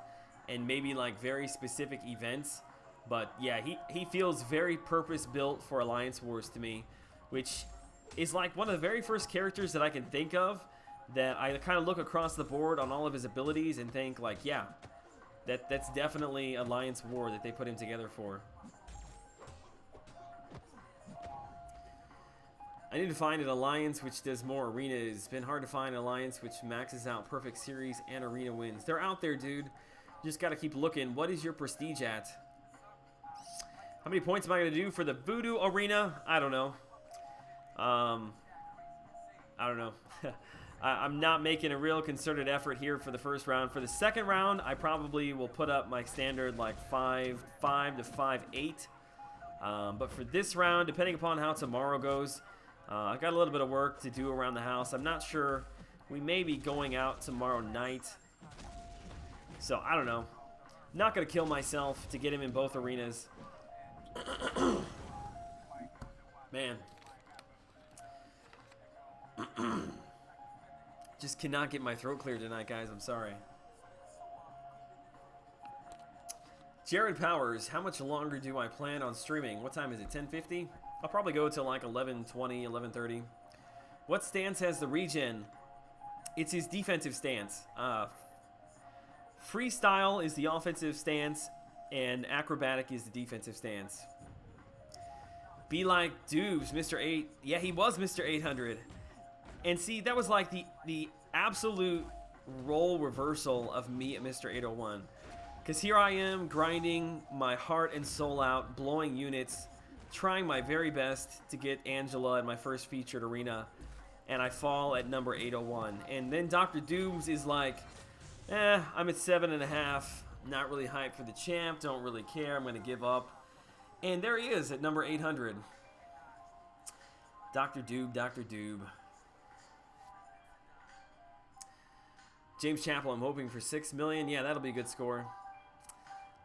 and maybe like very specific events. But yeah, he feels very purpose built for Alliance Wars to me, which is like one of the very first characters that I can think of that I kind of look across the board on all of his abilities and think like, yeah, that's definitely Alliance War that they put him together for. I need to find an alliance which does more arena. It's been hard to find an alliance which maxes out perfect series and arena wins. They're out there, dude. You just got to keep looking. What is your prestige at? How many points am I going to do for the Voodoo arena? I don't know. I don't know. I'm not making a real concerted effort here for the first round. For the second round, I probably will put up my standard like 5 to 5.8. But for this round, depending upon how tomorrow goes, I've got a little bit of work to do around the house. I'm not sure. We may be going out tomorrow night. So, I don't know. I'm not going to kill myself to get him in both arenas. Man. Just cannot get my throat cleared tonight, guys. I'm sorry. Jared Powers, how much longer do I plan on streaming? What time is it? 10:50? I'll probably go till like 11:20, 11:30. What stance has the regen? It's his defensive stance. Freestyle is the offensive stance, and acrobatic is the defensive stance. Be like Dubes, Mr. 8. Yeah, he was Mr. 800. And see, that was like the absolute role reversal of me at Mr. 801. Because here I am grinding my heart and soul out, blowing units, trying my very best to get Angela in my first featured arena, and I fall at number 801. And then Dr. Dubes is like, I'm at 7.5, not really hyped for the champ, don't really care, I'm going to give up. And there he is at number 800. Dr. Doob, Dr. Doob. James Chappell, I'm hoping for 6 million. Yeah, that'll be a good score.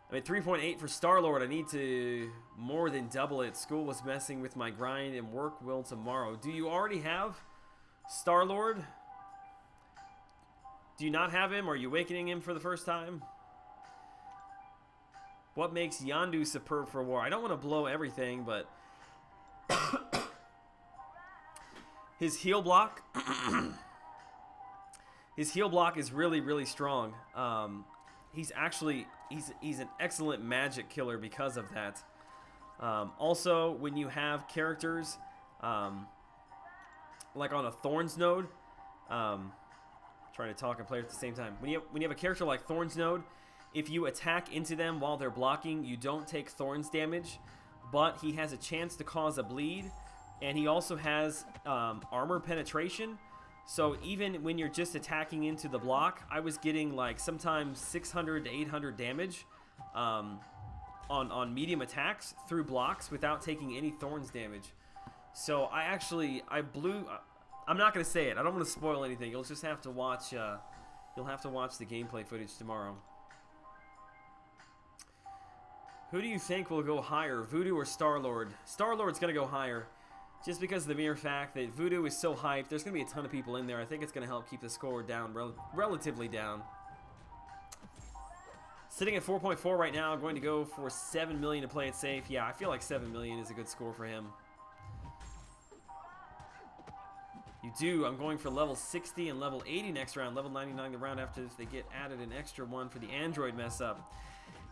I'm at 3.8 for Star-Lord. I need to more than double it. School was messing with my grind and work will tomorrow. Do you already have Star-Lord? Do you not have him? Are you awakening him for the first time? What makes Yondu superb for war? I don't want to blow everything, but his heal block his heal block is really, really strong. He's an excellent magic killer because of that. Also, when you have characters like on a Thorns node, trying to talk and play at the same time. When you have a character like Thorns node, if you attack into them while they're blocking, you don't take Thorns damage, but he has a chance to cause a bleed, and he also has armor penetration. So even when you're just attacking into the block, I was getting like sometimes 600 to 800 damage on medium attacks through blocks without taking any Thorns damage. So I blew. I'm not gonna say it. I don't want to spoil anything. You'll just have to watch. You'll have to watch the gameplay footage tomorrow. Who do you think will go higher, Voodoo or Star-Lord? Star-Lord's going to go higher. Just because of the mere fact that Voodoo is so hyped, there's going to be a ton of people in there. I think it's going to help keep the score down, relatively down. Sitting at 4.4 right now, I'm going to go for 7 million to play it safe. Yeah, I feel like 7 million is a good score for him. You do. I'm going for level 60 and level 80 next round. Level 99 the round after if they get added an extra one for the Android mess up.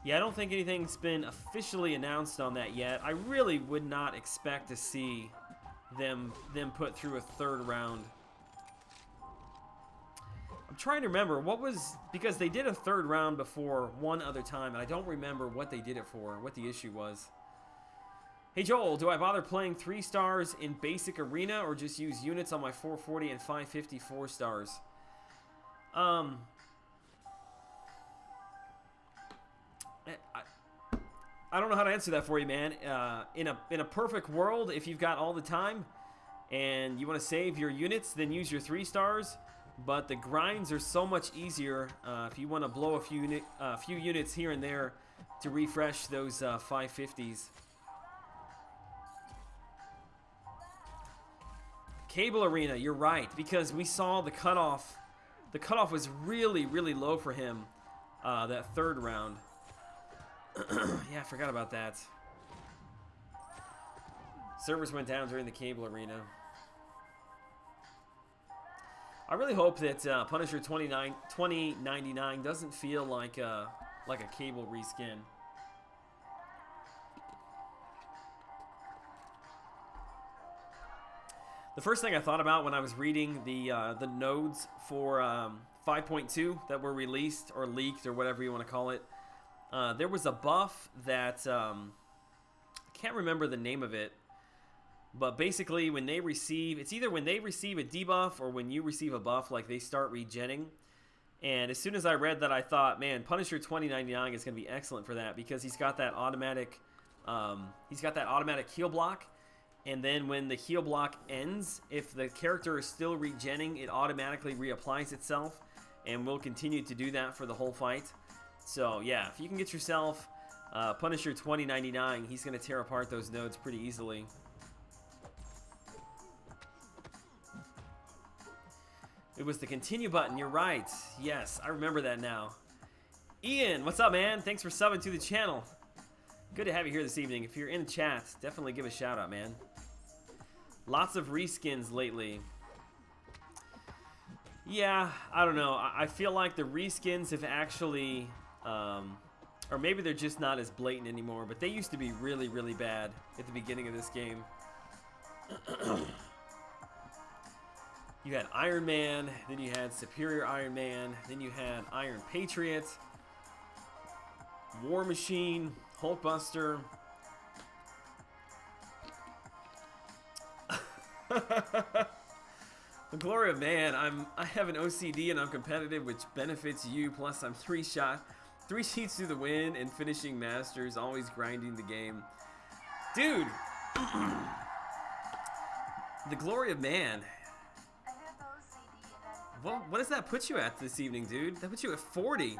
Yeah, I don't think anything's been officially announced on that yet. I really would not expect to see them put through a third round. I'm trying to remember what was, because they did a third round before one other time, and I don't remember what they did it for, what the issue was. Hey Joel, do I bother playing 3 stars in basic arena or just use units on my 440 and 550 4 stars? I don't know how to answer that for you, man. In a perfect world, if you've got all the time and you want to save your units, then use your 3 stars. But the grinds are so much easier if you want to blow a few units here and there to refresh those 550s. Cable Arena, you're right, because we saw the cutoff. The cutoff was really, really low for him that 3rd round. Yeah, I forgot about that. Servers went down during the Cable Arena. I really hope that Punisher 2099 doesn't feel like a Cable reskin. The first thing I thought about when I was reading the nodes for 5.2 that were released or leaked or whatever you want to call it, there was a buff that I can't remember the name of it, but basically when they receive, it's either when they receive a debuff or when you receive a buff, like they start regenning. And as soon as I read that, I thought, man, Punisher 2099 is going to be excellent for that because he's got that automatic heal block. And then when the heal block ends, if the character is still regenning, it automatically reapplies itself and will continue to do that for the whole fight. So yeah, if you can get yourself Punisher 2099, he's going to tear apart those nodes pretty easily. It was the continue button, you're right. Yes, I remember that now. Ian, what's up, man? Thanks for subbing to the channel. Good to have you here this evening. If you're in chat, definitely give a shout out, man. Lots of reskins lately. Yeah, I don't know. I feel like the reskins have actually, or maybe they're just not as blatant anymore, but they used to be really, really bad at the beginning of this game. You had Iron Man, then you had Superior Iron Man, then you had Iron Patriot, War Machine, Hulkbuster. The glory of man. I have an OCD and I'm competitive, which benefits you. Plus, I'm 3 sheets through the win and finishing masters, always grinding the game, dude. The glory of man. What does that put you at this evening, dude? That puts you at 40.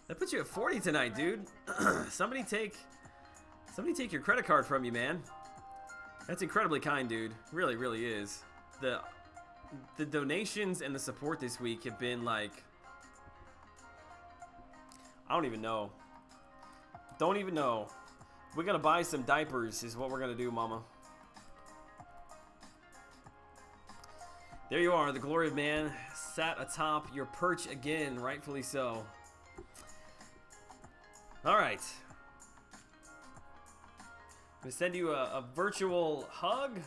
That puts you at 40 tonight, dude. Somebody take your credit card from you, man. That's incredibly kind, dude. Really, really is. The donations and the support this week have been like, I don't even know. Don't even know. We're gonna buy some diapers is what we're gonna do, mama. There you are, the glory of man sat atop your perch again, rightfully so. Alright. I'm gonna send you a virtual hug. Is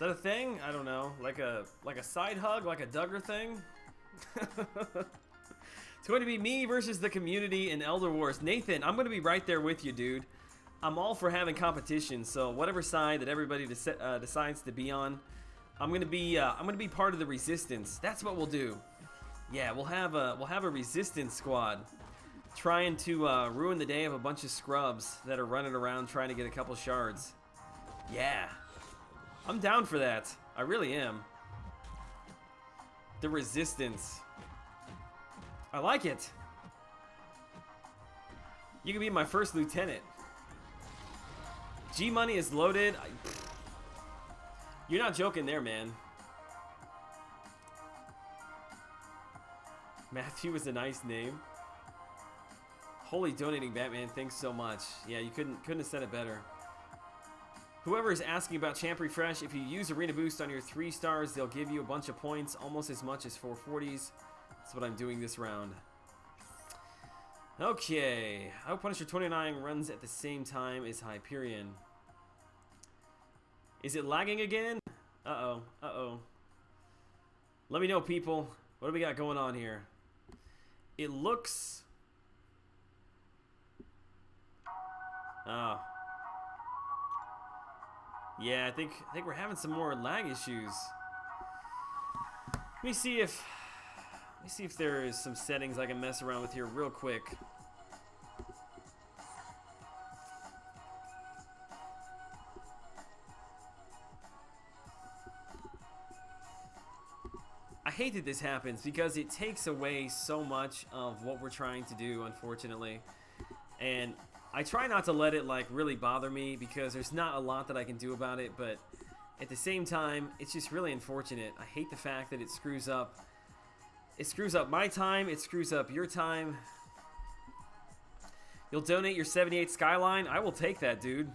that a thing? I don't know. Like a side hug, like a Duggar thing? It's going to be me versus the community in Elder Wars. Nathan, I'm going to be right there with you, dude. I'm all for having competition, so whatever side that everybody decides to be on, I'm gonna be part of the resistance. That's what we'll do. Yeah, we'll have a resistance squad trying to ruin the day of a bunch of scrubs that are running around trying to get a couple shards. Yeah, I'm down for that. I really am. The resistance. I like it. You can be my first lieutenant. G money is loaded. You're not joking there, man. Matthew is a nice name. Holy donating Batman, thanks so much. Yeah, you couldn't have said it better. Whoever is asking about Champ Refresh, if you use Arena Boost on your 3 stars, they'll give you a bunch of points, almost as much as 440s. That's what I'm doing this round. Okay. I hope Punisher 29 runs at the same time as Hyperion. Is it lagging again? Uh-oh. Uh-oh. Let me know, people. What do we got going on here? It looks... Oh. Yeah, I think we're having some more lag issues. Let me see if there is some settings I can mess around with here real quick. hate that this happens because it takes away so much of what we're trying to do, unfortunately. And I try not to let it like really bother me because there's not a lot that I can do about it, but at the same time, it's just really unfortunate. I hate the fact that it screws up. It screws up my time, it screws up your time. You'll donate your 78 Skyline? I will take that, dude.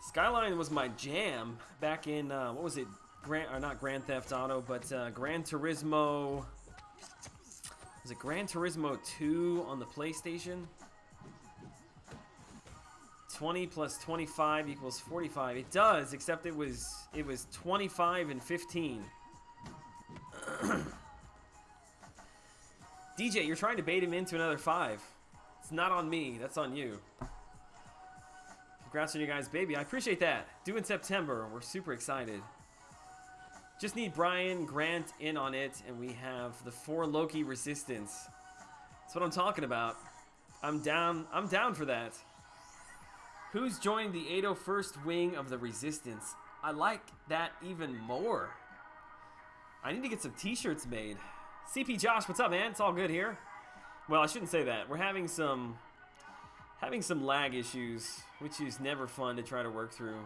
Skyline was my jam back in, what was it? Not Grand Theft Auto, but Gran Turismo. Was it Gran Turismo 2 on the PlayStation? 20 plus 25 equals 45. It does, except it was 25 and 15. DJ, you're trying to bait him into another 5. It's not on me. That's on you. Congrats on you guys, baby. I appreciate that. Due in September. We're super excited. Just need Brian Grant in on it, and we have the 4 Loki Resistance. That's what I'm talking about. I'm down for that. Who's joined the 801st wing of the Resistance? I like that even more. I need to get some t-shirts made. CP Josh, what's up, man? It's all good here. Well, I shouldn't say that. We're having some lag issues, which is never fun to try to work through.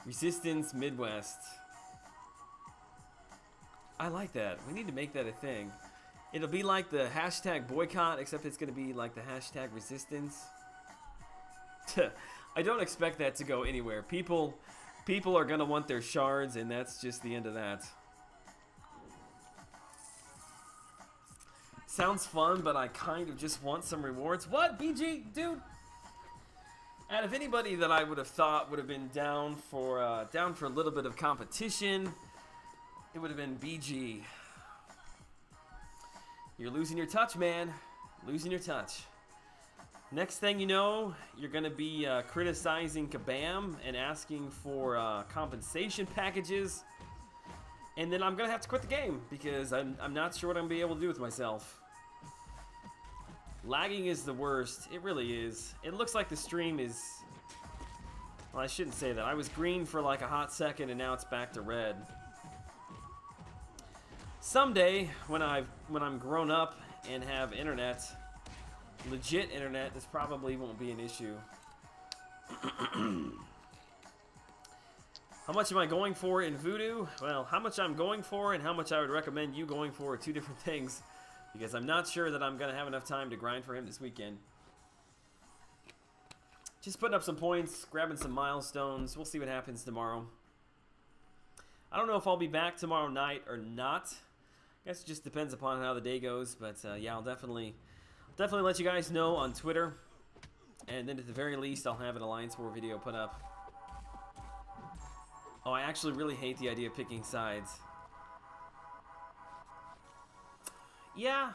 Resistance Midwest. I like that. We need to make that a thing. It'll be like the hashtag boycott, except it's going to be like the hashtag resistance. I don't expect that to go anywhere. People are going to want their shards, and that's just the end of that. Sounds fun, but I kind of just want some rewards. What, BG? Dude? Out of anybody that I would have thought would have been down for a little bit of competition, it would have been BG. You're losing your touch, man. Losing your touch. Next thing you know, you're going to be criticizing Kabam and asking for compensation packages. And then I'm going to have to quit the game because I'm not sure what I'm going to be able to do with myself. Lagging is the worst. It really is. It looks like the stream is... Well, I shouldn't say that. I was green for like a hot second and now it's back to red. Someday, when I'm grown up and have internet, legit internet, this probably won't be an issue. How much am I going for in Voodoo? Well, how much I'm going for and how much I would recommend you going for are two different things, because I'm not sure that I'm going to have enough time to grind for him this weekend. Just putting up some points, grabbing some milestones. We'll see what happens tomorrow. I don't know if I'll be back tomorrow night or not. I guess it just depends upon how the day goes, but yeah, I'll definitely let you guys know on Twitter, and then at the very least, I'll have an Alliance War video put up. Oh, I actually really hate the idea of picking sides. Yeah,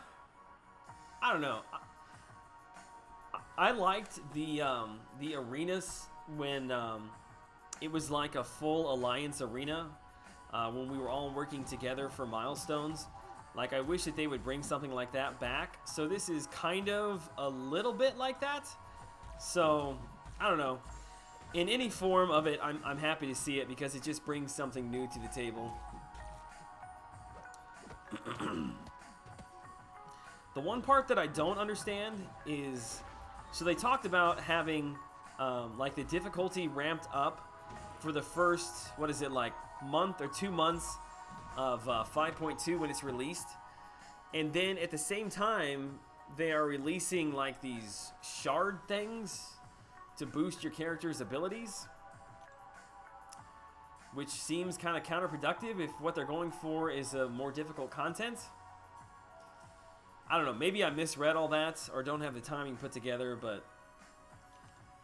I don't know. I liked the arenas when it was like a full Alliance arena when we were all working together for milestones. Like, I wish that they would bring something like that back. So this is kind of a little bit like that. So, I don't know. In any form of it, I'm happy to see it because it just brings something new to the table. The one part that I don't understand is... So they talked about having, like, the difficulty ramped up for the first, what is it, like, month or 2 months of 5.2 when it's released. And then at the same time, they are releasing, like, these shard things to boost your character's abilities, which seems kind of counterproductive if what they're going for is a more difficult content. I don't know, maybe I misread all that or don't have the timing put together, but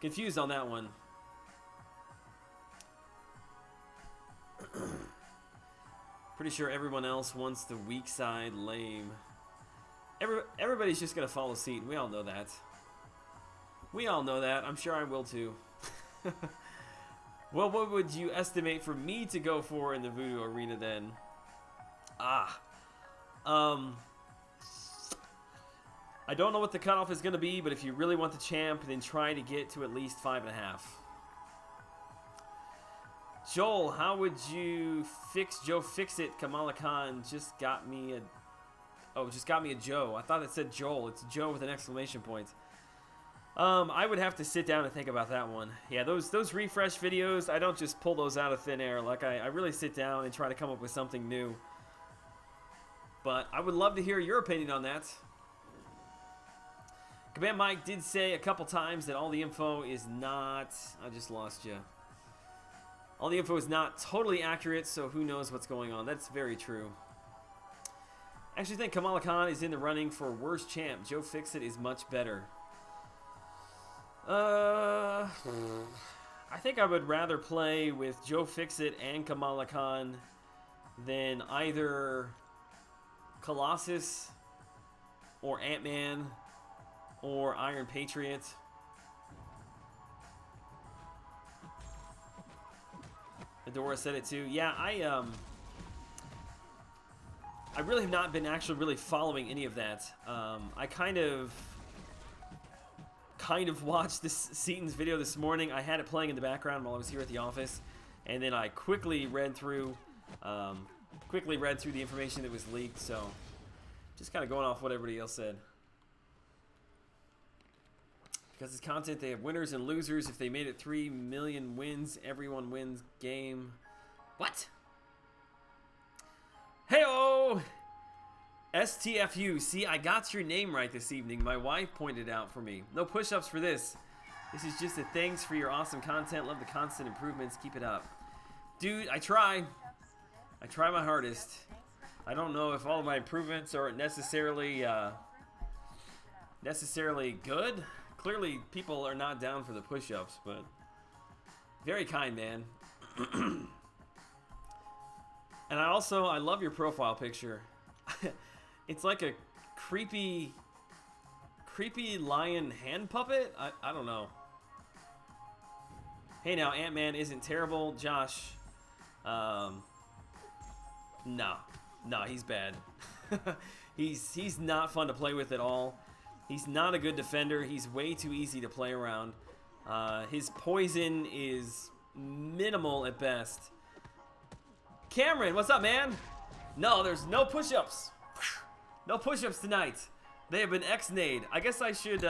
confused on that one. Pretty sure everyone else wants the weak side lame. Everybody's just gonna follow Seton. We all know that. We all know that. I'm sure I will too. Well, what would you estimate for me to go for in the Voodoo arena then? I don't know what the cutoff is going to be, but if you really want the champ, then try to get to at least 5.5. Joel, how would you fix Joe Fix-It? Kamala Khan just got me a... Oh, just got me a Joe. I thought it said Joel. It's Joe with an exclamation point. I would have to sit down and think about that one. Yeah, those refresh videos, I don't just pull those out of thin air. Like, I really sit down and try to come up with something new. But I would love to hear your opinion on that. Command Mike did say a couple times that all the info is not... I just lost you. All the info is not totally accurate, so who knows what's going on. That's very true. I actually think Kamala Khan is in the running for worst champ. Joe Fix-It is much better. I think I would rather play with Joe Fix-It and Kamala Khan than either Colossus or Ant-Man or Iron Patriot. Adora said it too. Yeah, I really have not been actually really following any of that. I kind of watched this Seaton's video this morning. I had it playing in the background while I was here at the office, and then I quickly read through the information that was leaked. So, just kind of going off what everybody else said. Because it's content, they have winners and losers. If they made it 3 million wins, everyone wins game. What? Heyo! STFU. See, I got your name right this evening. My wife pointed it out for me. No push-ups for this. This is just a thanks for your awesome content. Love the constant improvements. Keep it up. Dude, I try. I try my hardest. I don't know if all of my improvements are necessarily good. Clearly, people are not down for the push-ups, but very kind, man. And I love your profile picture. It's like a creepy lion hand puppet. I don't know. Hey, now Ant-Man isn't terrible, Josh. No, he's bad. he's not fun to play with at all. He's not a good defender. He's way too easy to play around. His poison is minimal at best. Cameron, what's up, man? No, there's no push-ups. No push-ups tonight. They have been X-nayed. I guess I should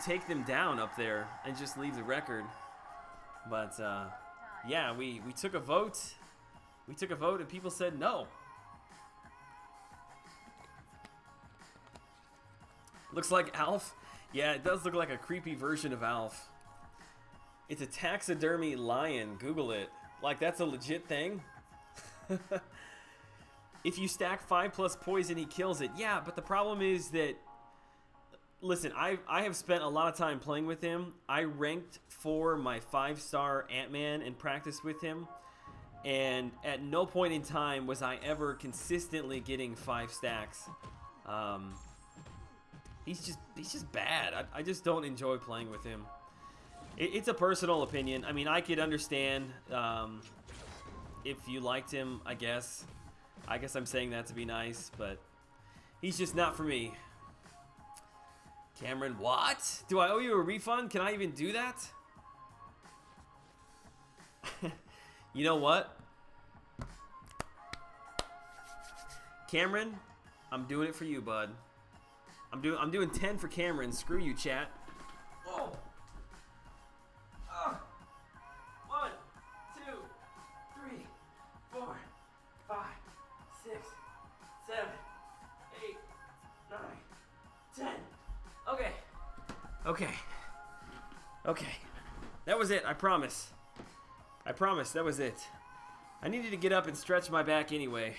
take them down up there and just leave the record. But yeah, we took a vote. We took a vote and people said no. Looks like Alf. Yeah, it does look like a creepy version of Alf. It's a taxidermy lion. Google it. Like, that's a legit thing? If you stack 5+ poison, he kills it. Yeah, but the problem is that... Listen, I have spent a lot of time playing with him. I ranked for my 5-star Ant-Man and practiced with him. And at no point in time was I ever consistently getting 5 stacks. He's just bad. I just don't enjoy playing with him. It's a personal opinion. I mean, I could understand if you liked him, I guess. I guess I'm saying that to be nice, but he's just not for me. Cameron, what? Do I owe you a refund? Can I even do that? You know what? Cameron, I'm doing it for you, bud. I'm doing 10 for Cameron. Screw you, chat. Oh. 1, 2, 3, 4, 5, 6, 7, 8, 9, 10. Okay. Okay. That was it. I promise. That was it. I needed to get up and stretch my back anyway.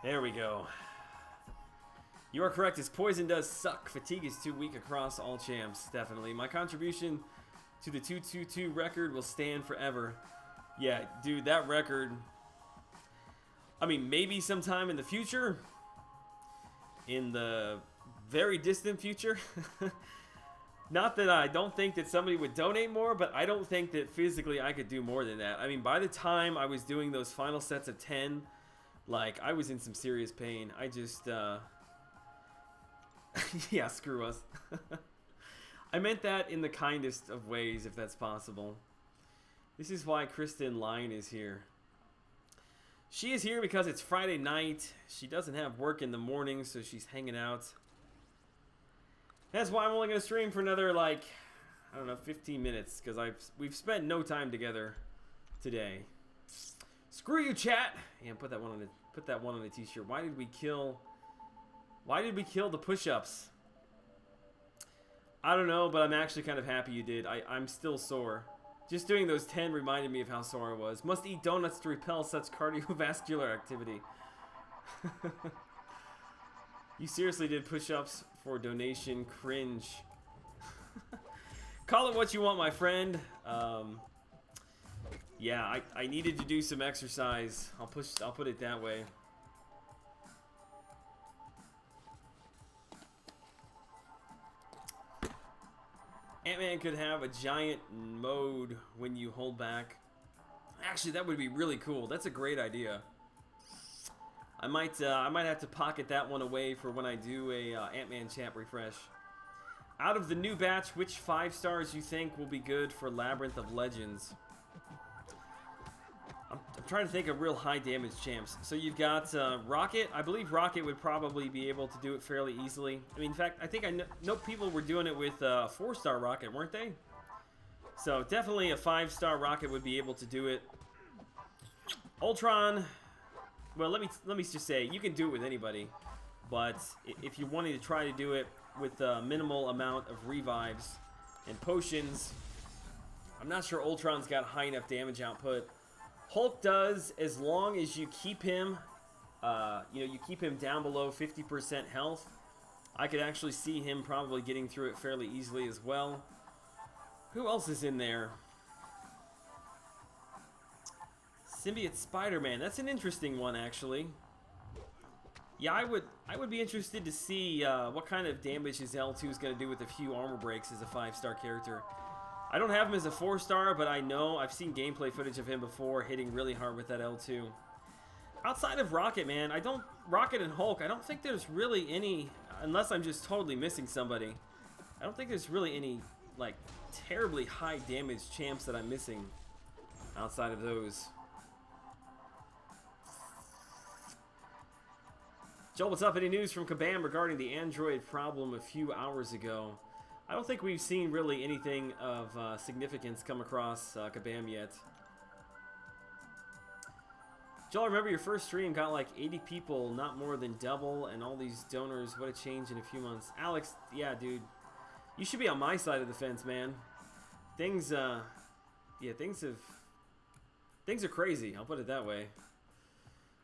There we go. You are correct. His poison does suck. Fatigue is too weak across all champs. Definitely. My contribution to the 222 record will stand forever. Yeah, dude, that record... I mean, maybe sometime in the future. In the very distant future. Not that I don't think that somebody would donate more, but I don't think that physically I could do more than that. I mean, by the time I was doing those final sets of 10, like, I was in some serious pain. I just, yeah, screw us. I meant that in the kindest of ways, if that's possible. This is why Kristen Line is here. She is here because it's Friday night. She doesn't have work in the morning, so she's hanging out. That's why I'm only going to stream for another, like, I don't know, 15 minutes. Because we've spent no time together today. Screw you, chat! And put that one on the t-shirt. Why did we kill the push-ups? I don't know, but I'm actually kind of happy you did. I'm still sore. Just doing those 10 reminded me of how sore I was. Must eat donuts to repel such cardiovascular activity. You seriously did push-ups for donation. Cringe. Call it what you want, my friend. Yeah, I needed to do some exercise. I'll put it that way. Ant-Man could have a giant mode when you hold back. Actually, that would be really cool. That's a great idea. I might have to pocket that one away for when I do a Ant-Man chat refresh. Out of the new batch, which 5 stars you think will be good for Labyrinth of Legends? I'm trying to think of real high damage champs. So you've got Rocket. I believe Rocket would probably be able to do it fairly easily. I mean, in fact, I think I know people were doing it with 4-star Rocket, weren't they? So definitely a 5-star Rocket would be able to do it. Ultron. Well, let me just say, you can do it with anybody. But if you wanted to try to do it with a minimal amount of revives and potions, I'm not sure Ultron's got high enough damage output. Hulk does, as long as you keep him, you keep him down below 50% health. I could actually see him probably getting through it fairly easily as well. Who else is in there? Symbiote Spider-Man. That's an interesting one, actually. Yeah, I would be interested to see what kind of damage his L2 is going to do with a few armor breaks as a 5-star character. I don't have him as a 4-star, but I know I've seen gameplay footage of him before hitting really hard with that L2. Outside of Rocket, man, Rocket and Hulk, I don't think there's really any, unless I'm just totally missing somebody, I don't think there's really any, like, terribly high damage champs that I'm missing outside of those. Joel, what's up? Any news from Kabam regarding the Android problem a few hours ago? I don't think we've seen really anything of significance come across Kabam yet. Joel, I remember your first stream got like 80 people, not more than double, and all these donors. What a change in a few months. Alex, yeah, dude. You should be on my side of the fence, man. Things are crazy. I'll put it that way.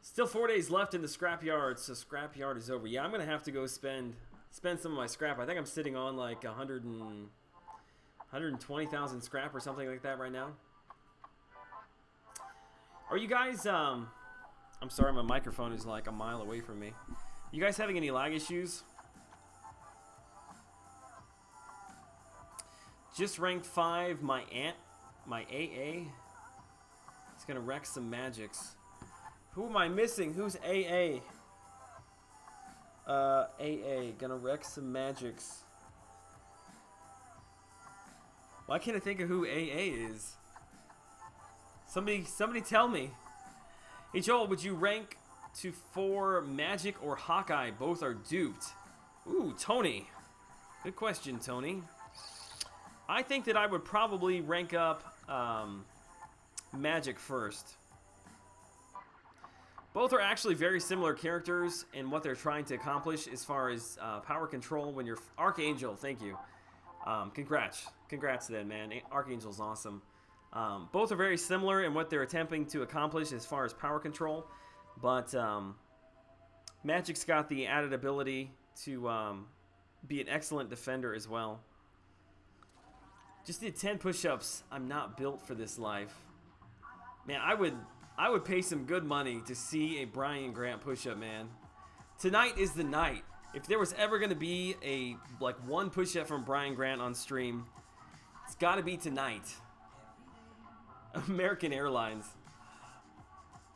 Still 4 days left in the scrapyard, so scrapyard is over. Yeah, I'm gonna have to go spend some of my scrap. I think I'm sitting on like 120,000 scrap or something like that right now. Are you guys? I'm sorry, my microphone is like a mile away from me. You guys having any lag issues? Just ranked 5. My AA. It's gonna wreck some magics. Who am I missing? Who's AA? AA. Gonna wreck some magics. Why can't I think of who AA is? Somebody tell me. Hey Joel, would you rank to 4 Magic or Hawkeye? Both are duped. Ooh, Tony. Good question, Tony. I think that I would probably rank up Magic first. Both are actually very similar characters in what they're trying to accomplish as far as power control when you're... Archangel, thank you. Congrats then, man. Archangel's awesome. Both are very similar in what they're attempting to accomplish as far as power control. But Magic's got the added ability to be an excellent defender as well. Just did 10 push-ups. I'm not built for this life. Man, I would pay some good money to see a Brian Grant push-up, man. Tonight is the night. If there was ever going to be a one push-up from Brian Grant on stream, it's got to be tonight. American Airlines.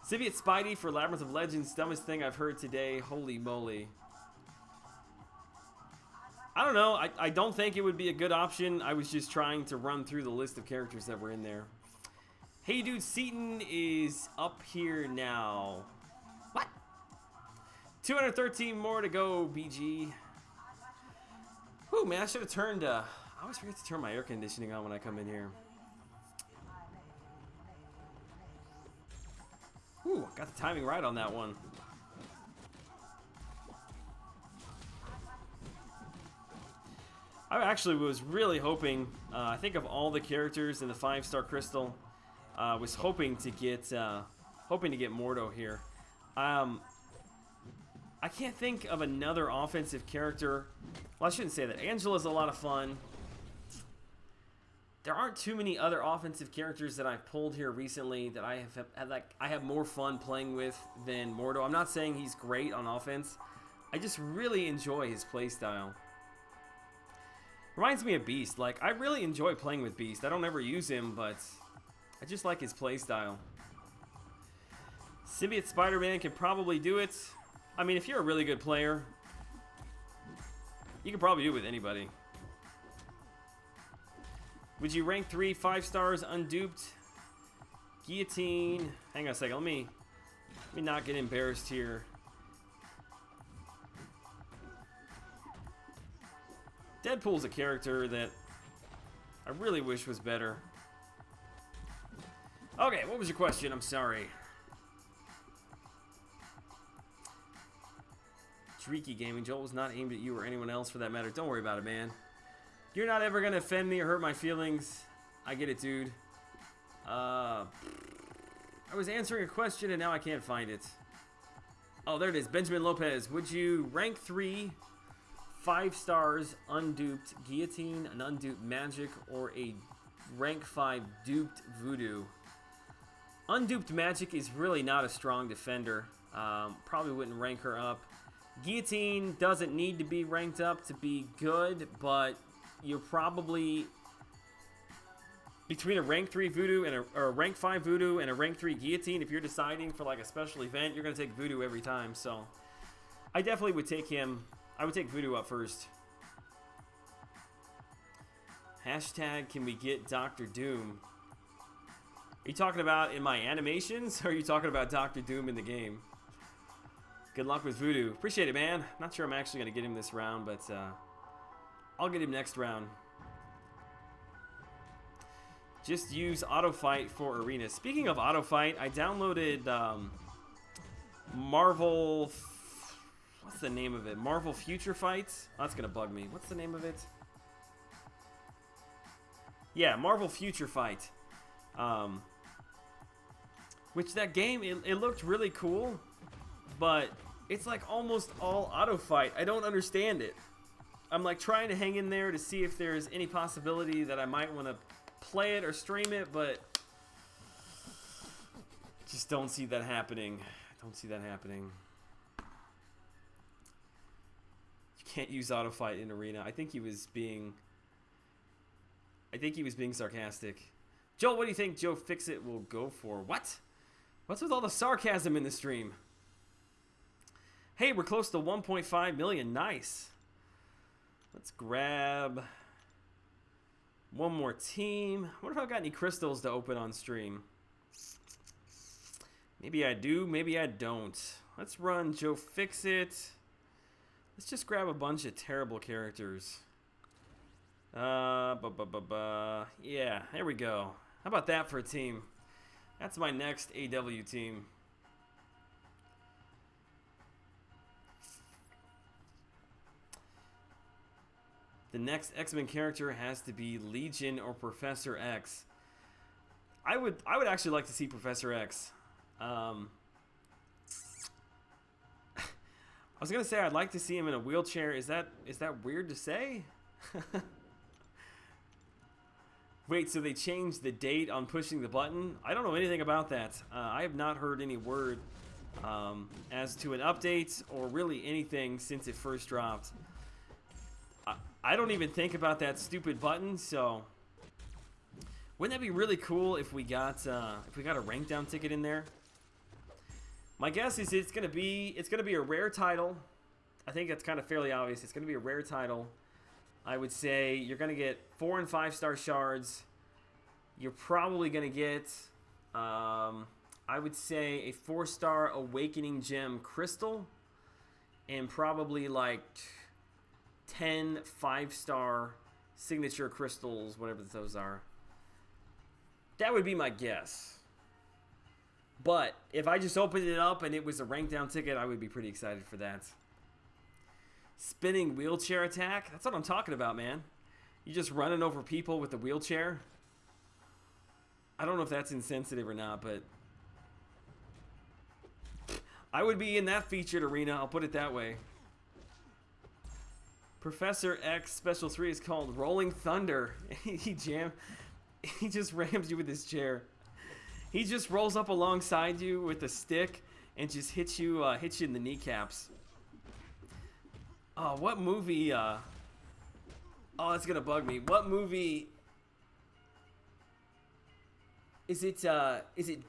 Symbiote Spidey for Labyrinth of Legends. Dumbest thing I've heard today. Holy moly. I don't know. I don't think it would be a good option. I was just trying to run through the list of characters that were in there. Hey, dude, Seaton is up here now. What? 213 more to go, BG. Whew, man, I should have turned... I always forget to turn my air conditioning on when I come in here. Ooh, got the timing right on that one. I actually was really hoping, I think of all the characters in the 5-star crystal, was hoping to get Mordo here. I can't think of another offensive character. Well, I shouldn't say that. Angela's a lot of fun. There aren't too many other offensive characters that I've pulled here recently that I have more fun playing with than Mordo. I'm not saying he's great on offense. I just really enjoy his playstyle. Reminds me of Beast. Like, I really enjoy playing with Beast. I don't ever use him, but I just like his playstyle. Symbiote Spider-Man can probably do it. I mean, if you're a really good player, you can probably do it with anybody. Would you rank 3 5 stars unduped? Guillotine. Hang on a second. Let me not get embarrassed here. Deadpool's a character that I really wish was better. Okay, what was your question? I'm sorry. Shrieky Gaming. Joel was not aimed at you or anyone else for that matter. Don't worry about it, man. You're not ever going to offend me or hurt my feelings. I get it, dude. I was answering a question and now I can't find it. Oh, there it is. Benjamin Lopez. Would you rank 3 5 stars unduped Guillotine, an unduped Magic, or a rank 5 duped Voodoo? Unduped Magic is really not a strong defender. Probably wouldn't rank her up. Guillotine doesn't need to be ranked up to be good, but you're probably between a rank 3 Voodoo and a rank 5 Voodoo and a rank 3 Guillotine. If you're deciding for like a special event, you're going to take Voodoo every time. So I definitely would take him. I would take Voodoo up first. Hashtag, can we get Dr. Doom? Are you talking about in my animations, or are you talking about Dr. Doom in the game? Good luck with Voodoo. Appreciate it, man. Not sure I'm actually going to get him this round, but I'll get him next round. Just use auto fight for arena. Speaking of auto fight, I downloaded Marvel... What's the name of it? Marvel Future Fights? Oh, that's going to bug me. What's the name of it? Yeah, Marvel Future Fight. Which that game, it looked really cool, but it's like almost all auto fight. I don't understand it. I'm like trying to hang in there to see if there's any possibility that I might want to play it or stream it, but just don't see that happening. Don't see that happening. Can't use auto fight in arena. I think he was being sarcastic. Joel, what do you think Joe Fixit will go for? What? What's with all the sarcasm in the stream? Hey, we're close to 1.5 million. Nice. Let's grab one more team. I wonder if I've got any crystals to open on stream. Maybe I do, maybe I don't. Let's run Joe Fixit. Let's just grab a bunch of terrible characters. Yeah, there we go. How about that for a team? That's my next AW team. The next X-Men character has to be Legion or Professor X. I would actually like to see Professor X. I was gonna say I'd like to see him in a wheelchair. Is that weird to say? Wait, so they changed the date on pushing the button? I don't know anything about that. I have not heard any word as to an update or really anything since it first dropped. I don't even think about that stupid button. So wouldn't that be really cool if we got a rank down ticket in there? My guess is it's gonna be a rare title. I think that's kind of fairly obvious. It's gonna be a rare title. I would say you're going to get 4 and 5 star shards. You're probably going to get, I would say, a 4-star Awakening Gem Crystal. And probably like 10 5-star signature crystals, whatever those are. That would be my guess. But if I just opened it up and it was a rank down ticket, I would be pretty excited for that. Spinning wheelchair attack? That's what I'm talking about, man. You just running over people with the wheelchair? I don't know if that's insensitive or not, but I would be in that featured arena, I'll put it that way. Professor X Special 3 is called Rolling Thunder. He just rams you with his chair. He just rolls up alongside you with a stick and just hits you in the kneecaps. Oh, what movie? Oh, it's gonna bug me. What movie? Is it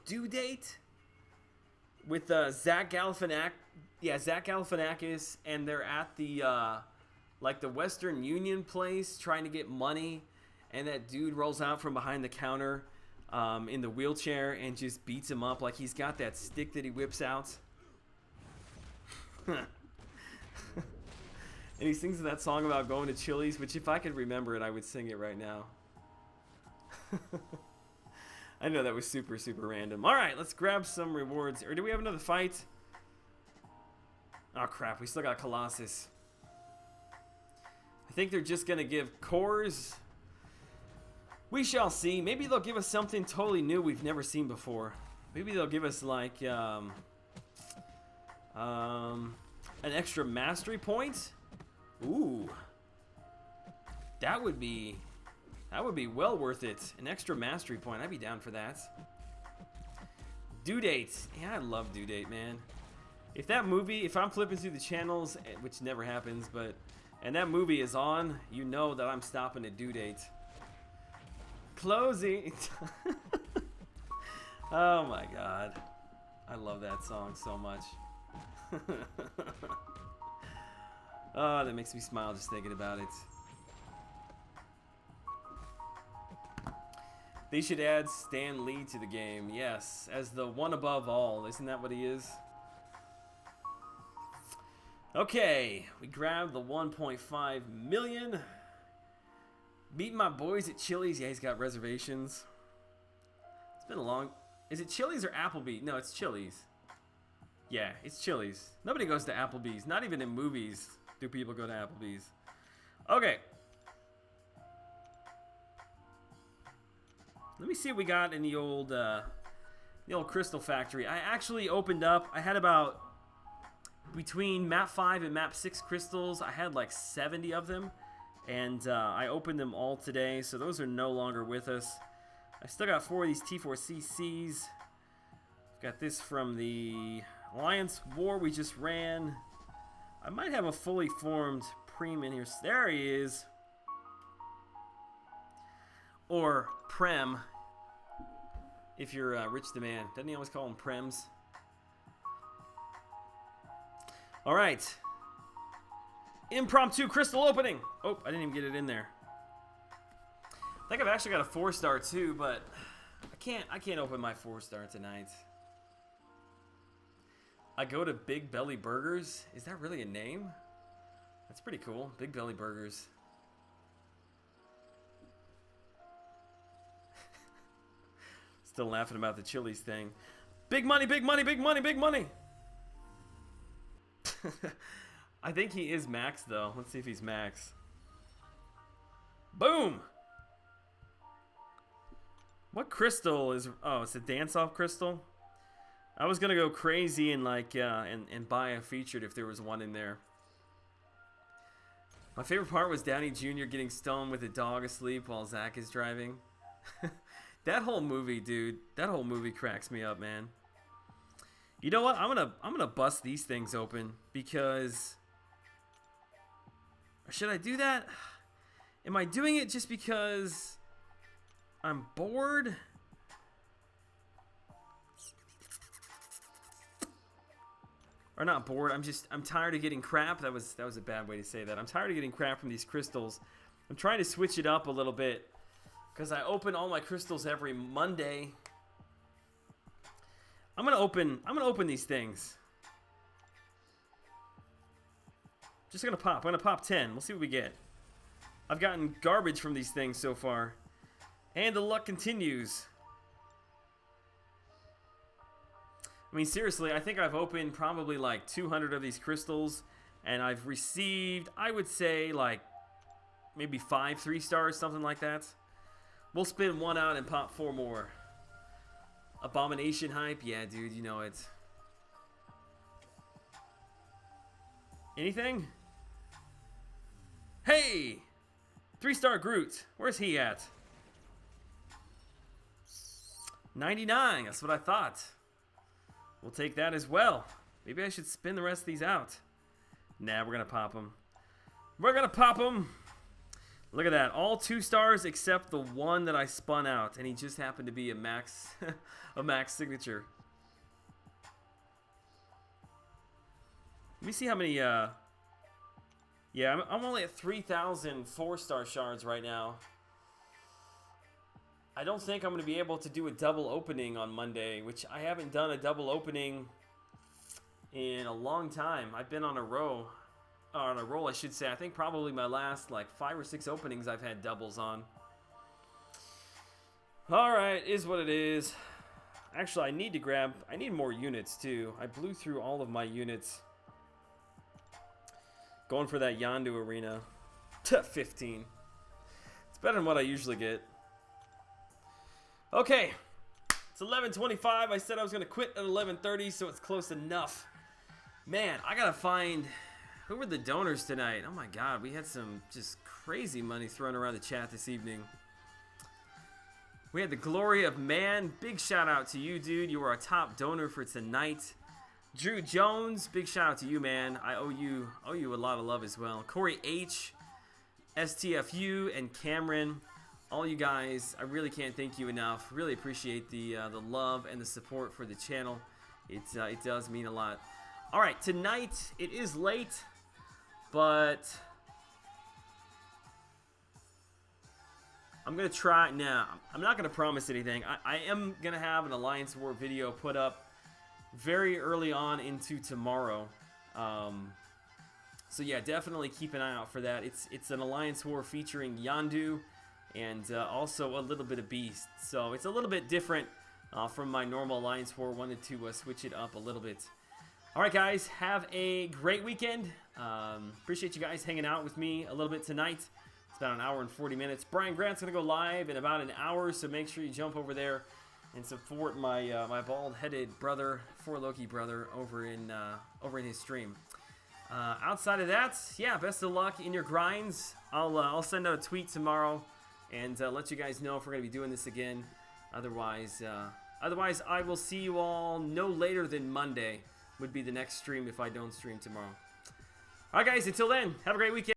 Due Date? With Zach Galifianakis? Yeah, Zach Galifianakis, and they're at the like the Western Union place trying to get money, and that dude rolls out from behind the counter in the wheelchair and just beats him up like he's got that stick that he whips out. And he sings that song about going to Chili's, which if I could remember it, I would sing it right now. I know that was super, super random. All right, let's grab some rewards. Or do we have another fight? Oh, crap. We still got Colossus. I think they're just going to give cores. We shall see. Maybe they'll give us something totally new we've never seen before. Maybe they'll give us, like, an extra mastery point. Ooh. That would be well worth it. An extra mastery point. I'd be down for that. Due Date. Yeah, I love Due Date, man. If that movie, if I'm flipping through the channels, which never happens, but, and that movie is on, you know that I'm stopping at Due Date. Closing. Oh my God. I love that song so much. Oh, that makes me smile just thinking about it. They should add Stan Lee to the game. Yes, as the one above all. Isn't that what he is? Okay, we grabbed the 1.5 million. Meet my boys at Chili's. Yeah, he's got reservations. It's been a long... Is it Chili's or Applebee's? No, it's Chili's. Yeah, it's Chili's. Nobody goes to Applebee's. Not even in movies do people go to Applebee's. Okay. Let me see what we got in the old Crystal Factory. I actually opened up. I had about between map 5 and map 6 crystals. I had like 70 of them, and I opened them all today. So those are no longer with us. I still got 4 of these T4CCs. Got this from the Alliance War we just ran. I might have a fully formed Preem in here. There he is. Or Prem, if you're Rich the Man. Doesn't he always call them Prems? All right. Impromptu crystal opening. Oh, I didn't even get it in there. I think I've actually got a 4-star too, but I can't open my 4-star tonight. I go to Big Belly Burgers. Is that really a name? That's pretty cool. Big Belly Burgers. Still laughing about the Chili's thing. Big money, big money, big money, big money. I think he is max though. Let's see if he's max. Boom. What crystal is... Oh, it's a dance-off crystal? I was gonna go crazy and like and buy a featured if there was one in there. My favorite part was Downey Jr. getting stoned with a dog asleep while Zach is driving. That whole movie, dude. That whole movie cracks me up, man. You know what? I'm gonna bust these things open because... Or should I do that? Am I doing it just because I'm bored? Or not bored, I'm tired of getting crap. That was a bad way to say that. I'm tired of getting crap from these crystals. I'm trying to switch it up a little bit because I open all my crystals every Monday. I'm gonna open these things. Just gonna pop. I'm gonna pop 10. We'll see what we get. I've gotten garbage from these things so far, and the luck continues. I mean, seriously, I think I've opened probably like 200 of these crystals, and I've received, I would say, like maybe 5 3-stars, something like that. We'll spin one out and pop 4 more. Abomination hype? Yeah, dude, you know it. Anything? Hey! 3-star Groot. Where's he at? 99. That's what I thought. We'll take that as well. Maybe I should spin the rest of these out. Nah, we're going to pop them. We're going to pop them. Look at that. All 2 stars except the one that I spun out. And he just happened to be a max, a max signature. Let me see how many... Yeah, I'm only at 3,000 4-star shards right now. I don't think I'm going to be able to do a double opening on Monday, which I haven't done a double opening in a long time. I've been on a roll, I should say. I think probably my last like 5 or 6 openings I've had doubles on. All right, is what it is. Actually, I need more units too. I blew through all of my units. Going for that Yondu arena. 15. It's better than what I usually get. Okay. It's 11:25. I said I was going to quit at 11:30, so it's close enough. Man, I got to find... Who were the donors tonight? Oh my god, we had some just crazy money thrown around the chat this evening. We had the Glory of Man. Big shout out to you, dude. You were our top donor for tonight. Drew Jones, big shout out to you, man. I owe you a lot of love as well. Corey H, STFU, and Cameron, all you guys, I really can't thank you enough. Really appreciate the love and the support for the channel. It does mean a lot. All right, tonight it is late, but I'm gonna try. Now, I'm not gonna promise anything. I am gonna have an Alliance War video put up very early on into tomorrow. So yeah, definitely keep an eye out for that. It's an Alliance War featuring Yondu and also a little bit of Beast. So it's a little bit different from my normal Alliance War. Wanted to switch it up a little bit. All right, guys, have a great weekend. Appreciate you guys hanging out with me a little bit tonight. It's about an hour and 40 minutes. Brian Grant's gonna go live in about an hour, so make sure you jump over there and support my my bald-headed brother, 4Loki brother, over in his stream. Outside of that, yeah, best of luck in your grinds. I'll send out a tweet tomorrow and let you guys know if we're gonna be doing this again. Otherwise, I will see you all no later than Monday. Would be the next stream if I don't stream tomorrow. All right, guys. Until then, have a great weekend.